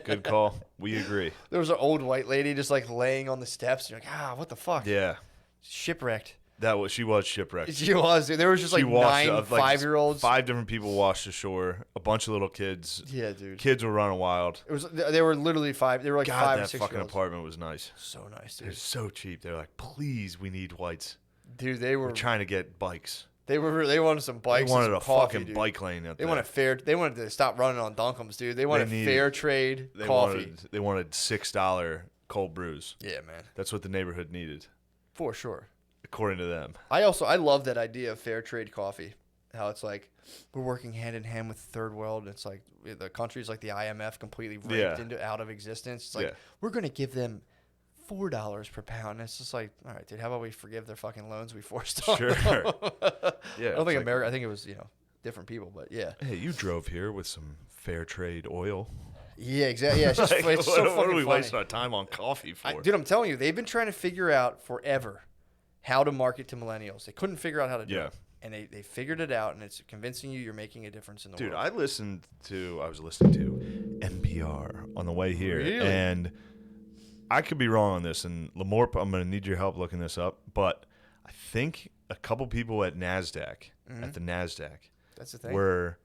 Good call. We agree. There was an old white lady just like laying on the steps. You're like, what the fuck? Yeah, Shipwrecked. she was shipwrecked. She was. There was just like She washed 9 up, like, 5-year-olds. 5 different people washed ashore. A bunch of little kids. Yeah, dude. Kids were running wild. It was. They were literally 5. They were like God, 5 or that 6 fucking year olds. apartment was nice. So nice, It dude. was so cheap. They're like, please, we need whites. Dude, they were We're trying to get bikes. They wanted some bikes. They wanted and a some coffee, fucking dude. bike lane out They there. They wanted to stop running on Dunkums, dude. They wanted needed- fair trade They coffee. wanted $6 cold brews. Yeah, man. That's what the neighborhood needed, For sure. according to them. I love that idea of fair trade coffee. How it's like, we're working hand in hand with the third world. And it's like the country's like the IMF completely raped Yeah. out of existence. It's like, Yeah. we're going to give them $4 per pound. And it's just like, all right, dude, how about we forgive their fucking loans we forced on them? Sure. Yeah. I don't think America, I think it was, different people, but yeah. Hey, you drove here with some fair trade oil. Yeah, exactly. Yeah, it's just Like, it's so what fucking are we funny. wasting our time on coffee for? Dude, I'm telling you, they've been trying to figure out forever how to market to millennials. They couldn't figure out how to do Yeah. it. And they figured it out, and it's convincing you you're making a difference in the Dude, world. I was listening to NPR on the way here. Really? And I could be wrong on this, and Lamorp, I'm going to need your help looking this up, but I think a couple people at NASDAQ, at the NASDAQ, That's the thing. we're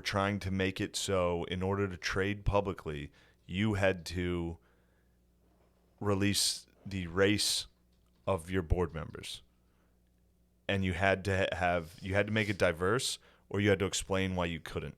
trying to make it so in order to trade publicly, you had to release the race of your board members. And you had to make it diverse, or you had to explain why you couldn't.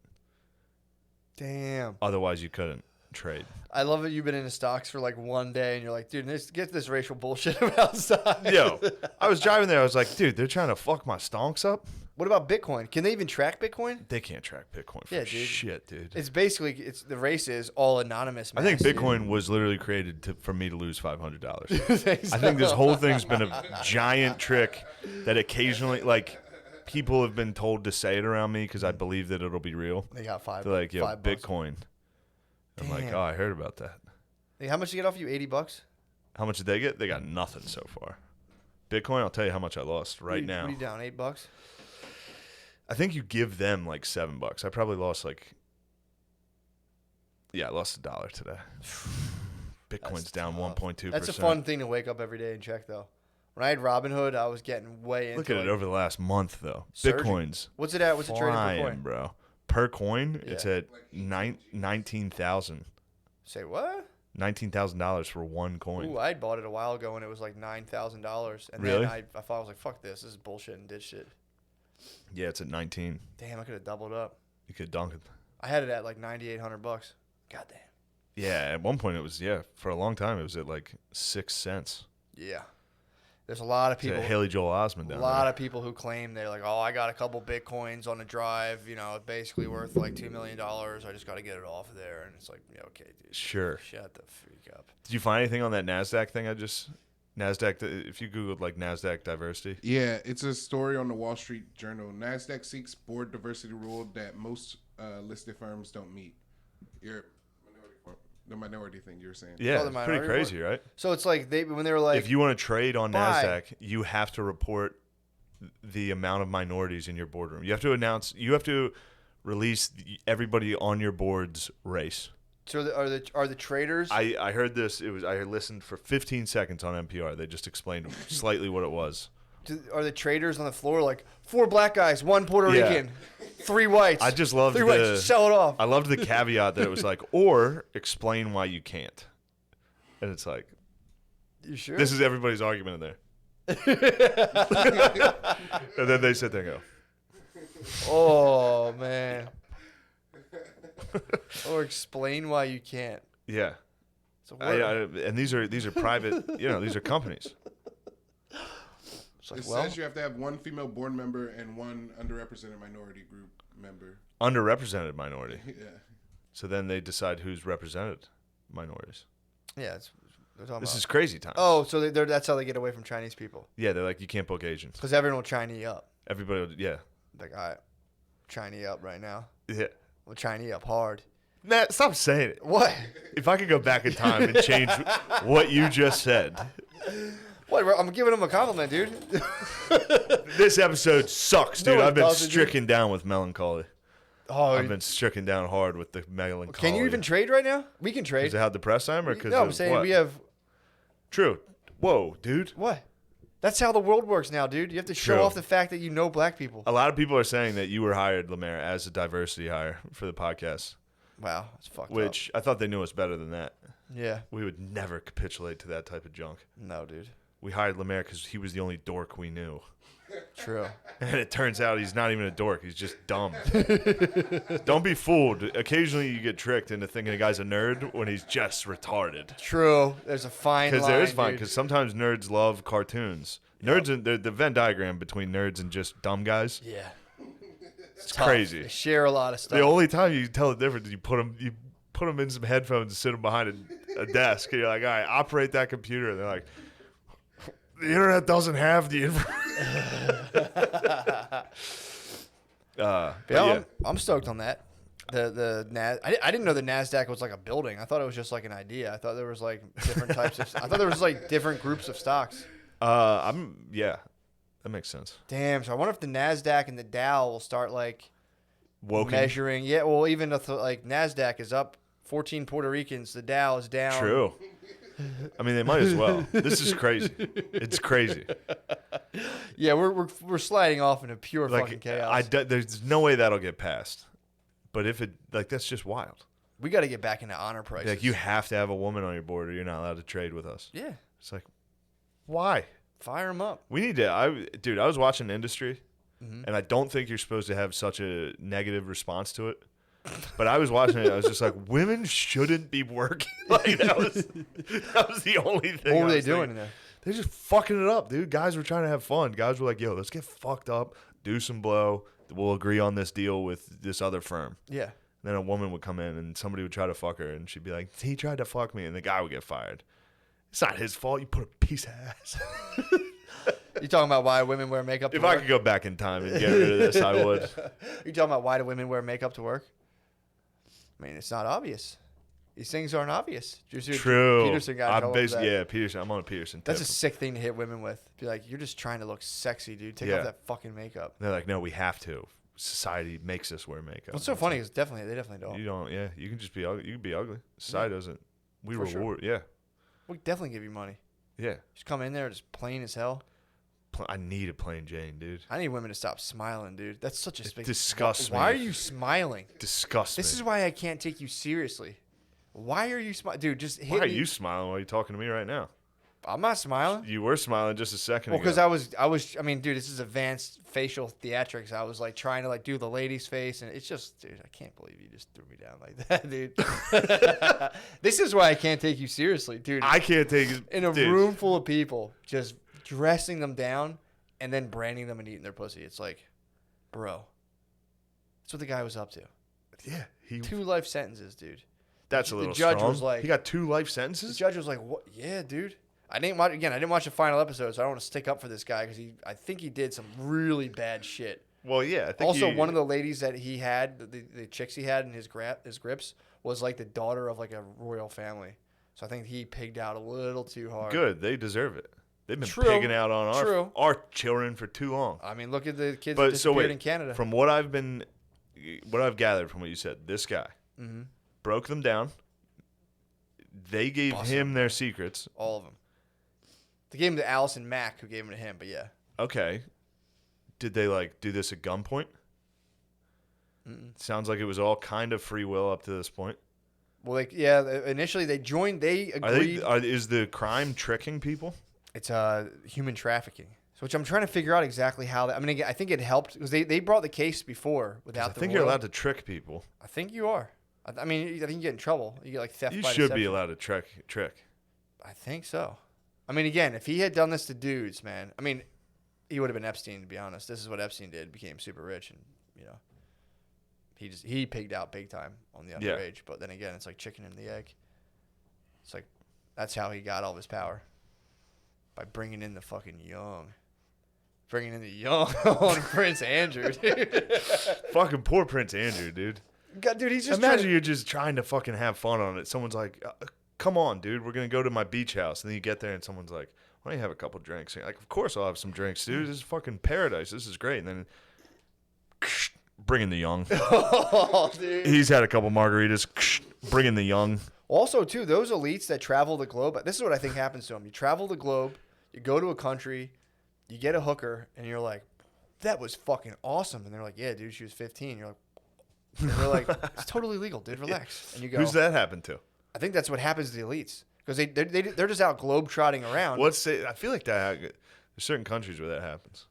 Damn. Otherwise, you couldn't trade. I love that you've been into stocks for like one day, and you're like, dude, get this racial bullshit outside. Yo, I was driving there. I was like, dude, they're trying to fuck my stonks up. What about Bitcoin? Can they even track Bitcoin? They can't track Bitcoin for Yeah, dude. shit, dude. It's basically the race is all anonymous. I think mass, dude. Bitcoin was literally created for me to lose $500. Thanks. I think this whole thing's been a giant trick that occasionally, like, people have been told to say it around me because I believe that it'll be real. They got They're like, yo, $5. Bitcoin. I'm like, Damn. oh, I heard about that. Hey, how much you get off you? $80? How much did they get? They got nothing so far. Bitcoin, I'll tell you how much I lost right now. What are you down? $8? I think you give them like $7. I probably lost I lost $1 today. Bitcoin's down tough. 1.2%. That's a fun thing to wake up every day and check, though. When I had Robinhood, I was getting way into Look at it over the last month, though. Surging. Bitcoin's What's it at? What's it trading per flying, coin? bro. Per coin, it's Yeah. at 19,000. Say what? $19,000 for one coin. Ooh, I bought it a while ago and it was like $9,000. And Really? then I thought, I was like, fuck this. This is bullshit and ditched it. Yeah, it's at 19. Damn, I could have doubled up. You could dunk it. I had it at like $9,800. God damn. Yeah, at one point it was, for a long time it was at like 6 cents. Yeah. There's a lot of It's people. at Haley Joel Osment A down lot there. of people who claim they're like, oh, I got a couple Bitcoins on the drive, basically worth like $2 million. I just got to get it off of there. And it's like, yeah, okay, dude. Sure. Shut the freak up. Did you find anything on that NASDAQ thing NASDAQ, if you Googled like NASDAQ diversity? Yeah, it's a story on the Wall Street Journal. NASDAQ seeks board diversity rule that most listed firms don't meet. The minority thing you were saying. Yeah, the it's pretty minority crazy, right? So it's like when they were like, If you want to trade on buy. NASDAQ, you have to report the amount of minorities in your boardroom. You have to release everybody on your board's race. so are the traders? I heard this. I listened for 15 seconds on NPR. They just explained slightly what it was. Are the traders on the floor like 4 black guys, 1 Puerto Yeah. Rican, 3 whites? I just loved 3 whites. Sell it off. I loved the caveat that it was like, or explain why you can't. And it's like, You sure? this is everybody's argument in there. And then they sit there and go, Oh man. Or explain why you can't. yeah. So And these are private, these are companies. it's like, It well, says you have to have 1 female board member and 1 underrepresented minority group member. Underrepresented minority. Yeah. So then they decide who's represented minorities. yeah, they're talking This about. is crazy time. Oh, so that's how they get away from Chinese people. Yeah, they're like, you can't book Asians. Because everyone will Chinese up. Everybody, yeah. Like, all right, Chinese up right now. Yeah. Well, Chinese up hard. Matt, stop saying it. What? If I could go back in time and change what you just said, What? I'm giving him a compliment, dude. this episode sucks, No, dude. it I've been doesn't, dude. stricken down with melancholy. Oh, I've been stricken down hard with the melancholy. can you even trade right now? We can trade. Is it how depressed I am, or because No, I'm saying we have. True. Whoa, dude. What? That's how the world works now, dude. You have to show True. off the fact that you know black people. A lot of people are saying that you were hired, Lemaire, as a diversity hire for the podcast, Wow, that's fucked up. which I thought they knew us better than that. Yeah. We would never capitulate to that type of junk. No, dude. We hired Lemaire because he was the only dork we knew. True. And it turns out he's not even a dork. He's just dumb. Don't be fooled. Occasionally you get tricked into thinking a guy's a nerd when he's just retarded. True. There's a fine line. Because there is fine. dude. Because sometimes nerds love cartoons. Nerds, the Venn diagram between nerds and just dumb guys. Yeah. It's tough. crazy. They share a lot of stuff. The only time you can tell the difference is you put them in some headphones and sit them behind a desk. And you're like, all right, operate that computer. And they're like, the internet doesn't have the information. Yeah, I'm stoked on that. I didn't know the Nasdaq was like a building. I thought it was just like an idea. I thought there was like different types of. I thought there was like different groups of stocks. That makes sense. Damn. So I wonder if the Nasdaq and the Dow will start like Woken. measuring. Yeah. Well, even if like Nasdaq is up 14 Puerto Ricans, the Dow is down. True. I mean, they might as well. This is crazy. It's crazy. Yeah, we're sliding off into pure fucking chaos. There's no way that'll get passed. But if it that's just wild. We got to get back into honor prices. Like you have to have a woman on your board, or you're not allowed to trade with us. Yeah. It's like, why? Fire them up. We need to. I was watching Industry, and I don't think you're supposed to have such a negative response to it. But I was watching it. I was just like, women shouldn't be working. Like that was the only thing. What were they doing in there? They're just fucking it up, dude. Guys were trying to have fun. Guys were like, yo, let's get fucked up, do some blow. We'll agree on this deal with this other firm. Yeah. And then a woman would come in and somebody would try to fuck her, and she'd be like, he tried to fuck me, and the guy would get fired. It's not his fault. You put a piece of ass. You talking about why women wear makeup to If work? I could go back in time and get rid of this, I would. You talking about why do women wear makeup to work? I mean, it's not obvious. These things aren't obvious. True. Peterson got Yeah, Peterson. I'm on a Peterson. That's a tip. sick thing to hit women with. Be like, you're just trying to look sexy, dude. Take off that fucking makeup. They're like, no, we have to. Society makes us wear makeup. What's so funny is they definitely don't. You don't. Yeah, you can just be ugly. You can be ugly. Society doesn't. We For reward. sure. Yeah. We definitely give you money. Yeah. Just come in there just plain as hell. I need a plain Jane, dude. I need women to stop smiling, dude. That's such a big. Disgusts me. Why are you smiling? Disgust me. This is why I can't take you seriously. Why are you smiling, dude? Just hit Why are me. you smiling while you're talking to me right now? I'm not smiling. You were smiling just a second Well, ago. because I mean, dude, this is advanced facial theatrics. I was like trying to like do the lady's face, and it's just, dude, I can't believe you just threw me down like that, dude. This is why I can't take you seriously, dude. I can't take it. In a dude. room full of people, just dressing them down and then branding them and eating their pussy. It's like, bro, that's what the guy was up to. Yeah. 2 life sentences, dude. That's a little the judge strong. was like, he got 2 life the sentences? judge was like, what? Yeah, dude. I didn't watch the final episode, so I don't want to stick up for this guy because I think he did some really bad shit. Well, yeah. I think Also, one of the ladies that he had, the chicks he had in his grips, was like the daughter of like a royal family. So I think he pigged out a little too hard. Good. They deserve it. They've been True. pigging out on True. our children for too long. I mean, look at the kids that But disappeared in Canada. From what I've gathered from what you said, this guy broke them down. They gave him their secrets. All of them. They gave him to Allison Mack, who gave him to him, but yeah. Okay. Did they like do this at gunpoint? Sounds like it was all kind of free will up to this point. Well, like, yeah, initially they joined, they agreed. Is the crime tricking people? It's human trafficking. So, which I'm trying to figure out exactly how that. I mean, again, I think it helped because they brought the case before without. I think you're allowed to trick people. I think you are. I mean, I think you get in trouble. You get like theft. You by should be deception. allowed to trick. I think so. I mean, again, if he had done this to dudes, man, I mean, he would have been Epstein. To be honest, this is what Epstein did. Became super rich, and he pigged out big time on the underage. Yeah. But then again, it's like chicken and the egg. It's like that's how he got all of his power. By bringing in the fucking young. Bringing in the young on Prince Andrew, dude. Fucking poor Prince Andrew, dude. God, dude, he's just Imagine you're just trying to fucking have fun on it. Someone's like, come on, dude, we're going to go to my beach house. And then you get there and someone's like, why don't you have a couple drinks? And you're like, of course I'll have some drinks, dude. This is fucking paradise. This is great. And then bring in the young. Oh, dude. He's had a couple margaritas. Bring in the young. Also, too, those elites that travel the globe, this is what I think happens to them. You travel the globe, you go to a country, you get a hooker, and you're like, that was fucking awesome. And they're like, yeah, dude, she was 15. You're like, and they're like, it's totally legal, dude. Relax. And you go, Who's that happen to? I think that's what happens to the elites because they're just out globe trotting around. I feel like there's certain countries where that happens.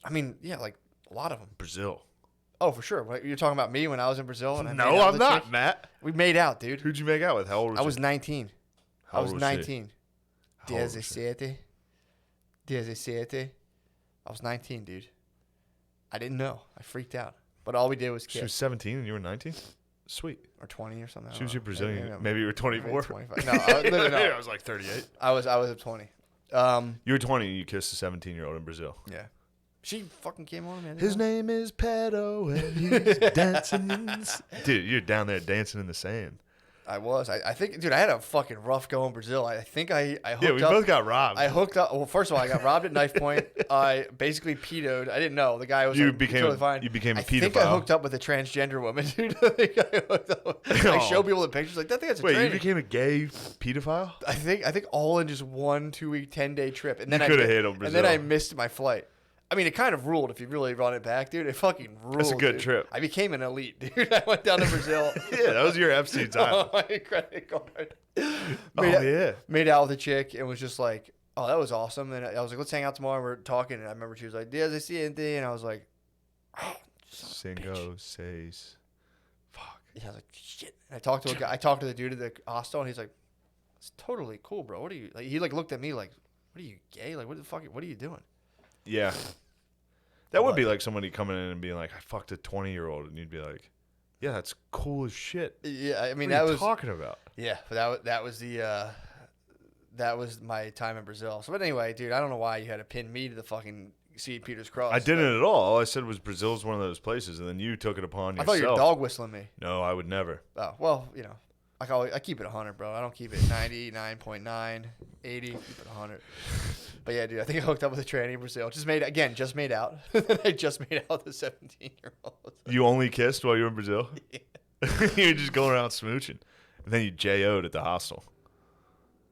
I mean, yeah, like a lot of them. Brazil. Oh, for sure. You're talking about me when I was in Brazil? And I No, made out I'm with a not, chick? Matt. We made out, dude. Who'd you make out with? How old was I you? was 19. How I was old 19. How old was she? 17. I was 19, dude. I didn't know. I freaked out. But all we did was She was kiss. 17 and you were 19? Sweet. Or 20 or something. I She don't was your know. Brazilian. Maybe you were 24. 25. No, no. I was like 38. I was at 20. You were 20 and you kissed a 17-year-old in Brazil. Yeah. She fucking came on, man. His name is Pato and he's dancing in the Dude, you're down there dancing in the sand. I was. I think, dude, I had a fucking rough go in Brazil. I think I hooked up. Yeah, we both got robbed. I hooked up. Well, first of all, I got robbed at knife point. I basically pedoed. I didn't know. The guy was You like, became totally fine. you became a I think I pedophile. hooked up with a transgender woman, dude. I think I hooked up. I show people the pictures. Like, I think that's a Wait, training. you became a gay pedophile? I think all in just 1 2-week 10-day trip. And then You I coulda hit on And then I Brazil. missed my flight. I mean, it kind of ruled if you really run it back, dude. It fucking ruled. That's a good dude. trip. I became an elite, dude. I went down to Brazil. Yeah, that was your Epstein time. on my credit card. Yeah. Made out with a chick and was just like, oh, that was awesome. And I was like, let's hang out tomorrow. And we're talking. And I remember she was like, Diaz, I see anything. And I was like, oh, son of a bitch. Cinco, seis. Fuck. Yeah, I was like, shit. And I talked to a guy. I talked to the dude at the hostel, and he's like, it's totally cool, bro. What are you, like, he like looked at me like, what are you, gay? Like, what the fuck, what are you doing? Yeah. That would be like somebody coming in and being like, I fucked a 20-year-old. And you'd be like, yeah, that's cool as shit. Yeah, I mean, What are that you was, talking about? yeah, but that was my time in Brazil. So, but anyway, dude, I don't know why you had to pin me to the fucking St. Peter's Cross. I didn't at all. All I said was Brazil's one of those places, and then you took it upon I yourself. thought you were dog whistling me. No, I would never. Oh, well, you know, I keep it 100, bro. I don't keep it 99.9, 80. Keep it 100. But yeah, dude, I think I hooked up with a tranny in Brazil. Just made out. I just made out with a 17-year-old. You only kissed while you were in Brazil? Yeah. You were just going around smooching. And then you J.O.'d at the hostel.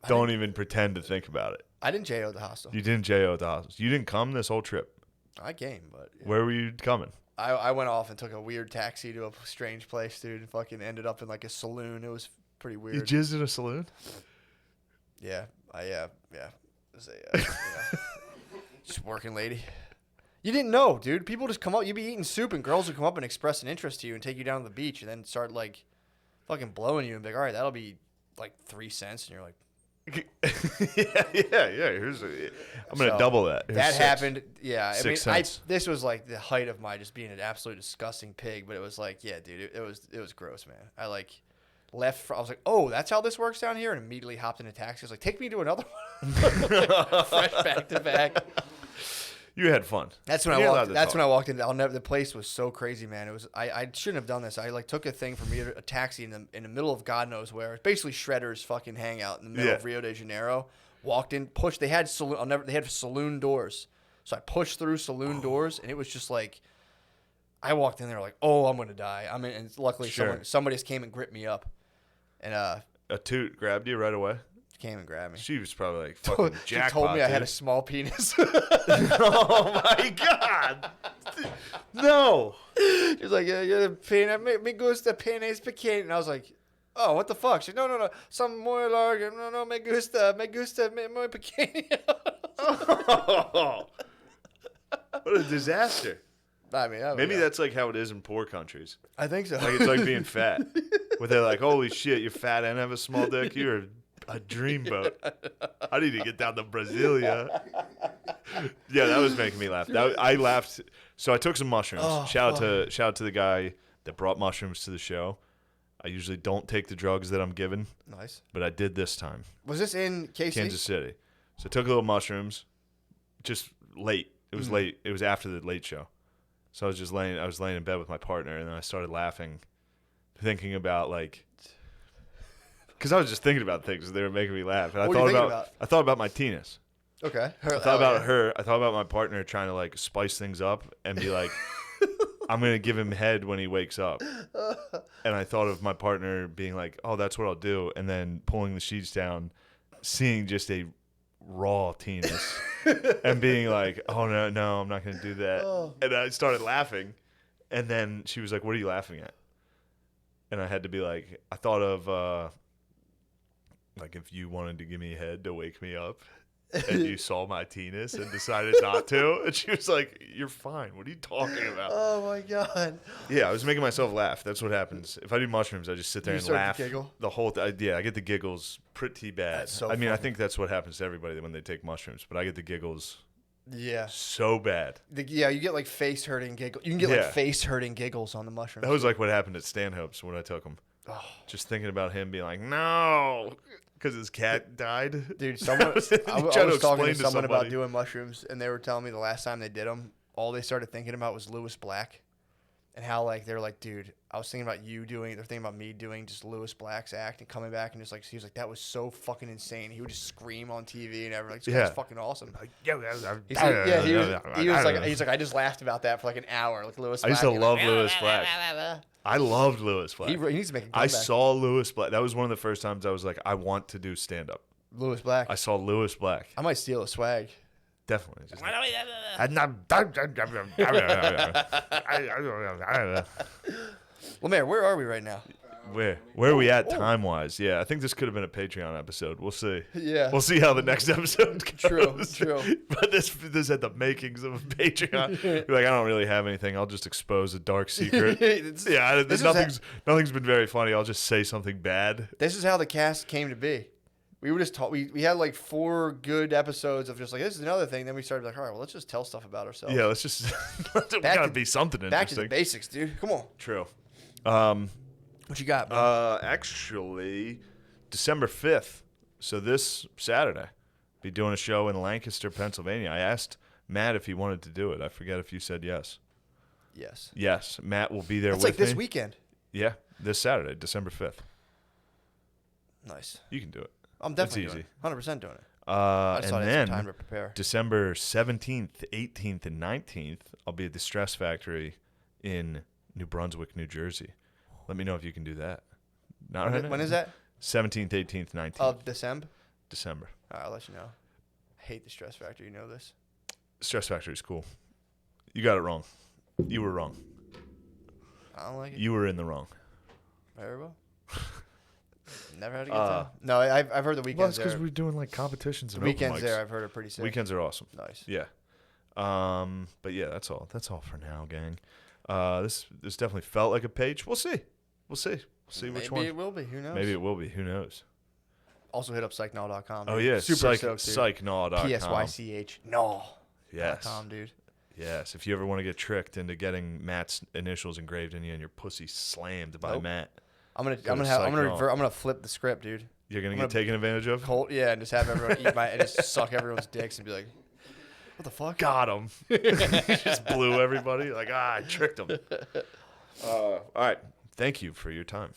Don't even pretend to think about it. I didn't J.O. at the hostel. You didn't J.O. at the hostel. You didn't come this whole trip. I came, but yeah. Where were you coming? I went off and took a weird taxi to a strange place, dude, and fucking ended up in like a saloon. It was pretty weird. You jizzed in a saloon? Yeah, yeah. It was a just working lady. You didn't know, dude. People just come up. You'd be eating soup, and girls would come up and express an interest to you and take you down to the beach, and then start like fucking blowing you and be like, all right, that'll be like 3 cents, and you're like, yeah. I'm gonna So, double that. Here's that 6. happened. Yeah, I 6 mean, cents. this was like the height of my just being an absolute disgusting pig. But it was like, yeah, dude, it was gross, man. I like left. I was like, oh, that's how this works down here, and immediately hopped in a taxi. I was like, take me to another one, fresh back to back. You had fun. That's when You're I allowed walked. to That's talk. when I walked in. I'll never. The place was so crazy, man. It was. I shouldn't have done this. I like took a thing from a taxi in the middle of God knows where. It's basically Shredder's fucking hangout in the middle of Rio de Janeiro. Walked in, pushed. They had saloon. They had saloon doors. So I pushed through saloon doors, and it was just like. I walked in there like, oh, I'm gonna die. I mean, and luckily somebody just came and gripped me up, and A toot grabbed you right away. came and grabbed me. She was probably like fucking She jackpot. told me I had a dude. small penis. Oh my god! No. She was like, yeah, me gusta penis pequeño. And I was like, oh, what the fuck? She's like, no. Some muy largo. No, me gusta muy pequeño. Oh. What a disaster. I mean, Maybe that's like how it is in poor countries. I think so. Like it's like being fat. Where they're like, holy shit, you're fat and have a small dick. You're a dreamboat. I need to get down to Brasilia. Yeah, that was making me laugh. I laughed. So I took some mushrooms. Oh, shout out to the guy that brought mushrooms to the show. I usually don't take the drugs that I'm given, Nice. but I did this time. Was this in KC? Kansas City. So I took a little mushrooms, just late. It was late. It was after the late show. So I was laying in bed with my partner, and then I started laughing, thinking about like, because I was just thinking about things and they were making me laugh. And What were you thinking about? I thought about my penis. Okay. I thought about her. I thought about my partner trying to like spice things up and be like, I'm gonna give him head when he wakes up. And I thought of my partner being like, oh, that's what I'll do, and then pulling the sheets down, seeing just a raw penis, and being like, oh no, I'm not gonna do that. Oh. And I started laughing, and then she was like, what are you laughing at? And I had to be like, I thought of like if you wanted to give me head to wake me up. And you saw my penis and decided not to. And she was like, you're fine. What are you talking about? Oh, my God. Yeah, I was making myself laugh. That's what happens. If I do mushrooms, I just sit there You and start to laugh. giggle? The whole yeah, I get the giggles pretty bad. That's so I mean, I funny. think that's what happens to everybody when they take mushrooms. But I get the giggles Yeah. So bad. Yeah, you get like face hurting giggles. You can get like Yeah. face hurting giggles on the mushrooms. That was like what happened at Stanhope's when I took him. Oh. Just thinking about him being like, no, because his cat died. Dude, someone. I was to talking to explain to someone about somebody. doing mushrooms, and they were telling me the last time they did them, all they started thinking about was Lewis Black, and how like they're like, dude, I was thinking about you doing. They're thinking about me doing just Lewis Black's act and coming back and just like he was like that was so fucking insane. He would just scream on TV and everything. Like, this guy's fucking awesome. He's like, he was like he's like I just laughed about that for like an hour. Like Lewis. I used Black, to love like, Lewis Black. I loved Lewis Black. He needs to make a I comeback. saw Lewis Black. That was one of the first times I was like, I want to do stand up. Lewis Black. I saw Lewis Black. I might steal a swag. Definitely. Just Lemaire, where are we right now? where are we at time wise? Yeah, I think this could have been a Patreon episode. We'll see. Yeah. We'll see how the next episode goes. True. But this had the makings of a Patreon. You're like, I don't really have anything. I'll just expose a dark secret. Nothing's been very funny. I'll just say something bad. This is how the cast came to be. We were just we had like 4 good episodes of just like this is another thing. Then we started like, all right, well, let's just tell stuff about ourselves. Yeah, let's just we gotta be something Back to interesting. the basics, dude. Come on. True. What you got, bro? Actually, December 5th. So this Saturday, be doing a show in Lancaster, Pennsylvania. I asked Matt if he wanted to do it. I forget if you said yes. Yes. Yes, Matt will be there It's with like this me. weekend. Yeah, this Saturday, December 5th. Nice. You can do it. I'm definitely It's doing easy. it. 100% doing it. I just And thought I had then some time to prepare. December 17th, 18th, and 19th, I'll be at the Stress Factory in New Brunswick, New Jersey. Let me know if you can do that. When is that? 17th, 18th, 19th. Of December? December. All right, I'll let you know. I hate the Stress Factor. You know this. Stress Factory is cool. You got it wrong. You were wrong. I don't like it. You were in the wrong. Very well. Never had a good time. No, I've heard the Well, weekends that's because there. we're doing like competitions The and open weekends mics. there, I've heard are pretty sick. Weekends are awesome. Nice. Yeah. But yeah, that's all. That's all for now, gang. This definitely felt like a Paytch. We'll see. We'll see which one. Maybe it will be. Who knows? Maybe it will be. Who knows? Also hit up psychnaw.com. Oh yeah, Super stoked, dude. psychnaw.com. PSYCH. No. Yes. .com, dude. Yes. If you ever want to get tricked into getting Matt's initials engraved in you and your pussy slammed by Nope. Matt, I'm gonna Psychnaw. I'm gonna flip the script, dude. you're gonna I'm get gonna- taken advantage of. Colt, yeah, and just have everyone eat my and just suck everyone's dicks and be like, what the fuck? Got him. Just blew everybody. Like I tricked him. All right. Thank you for your time.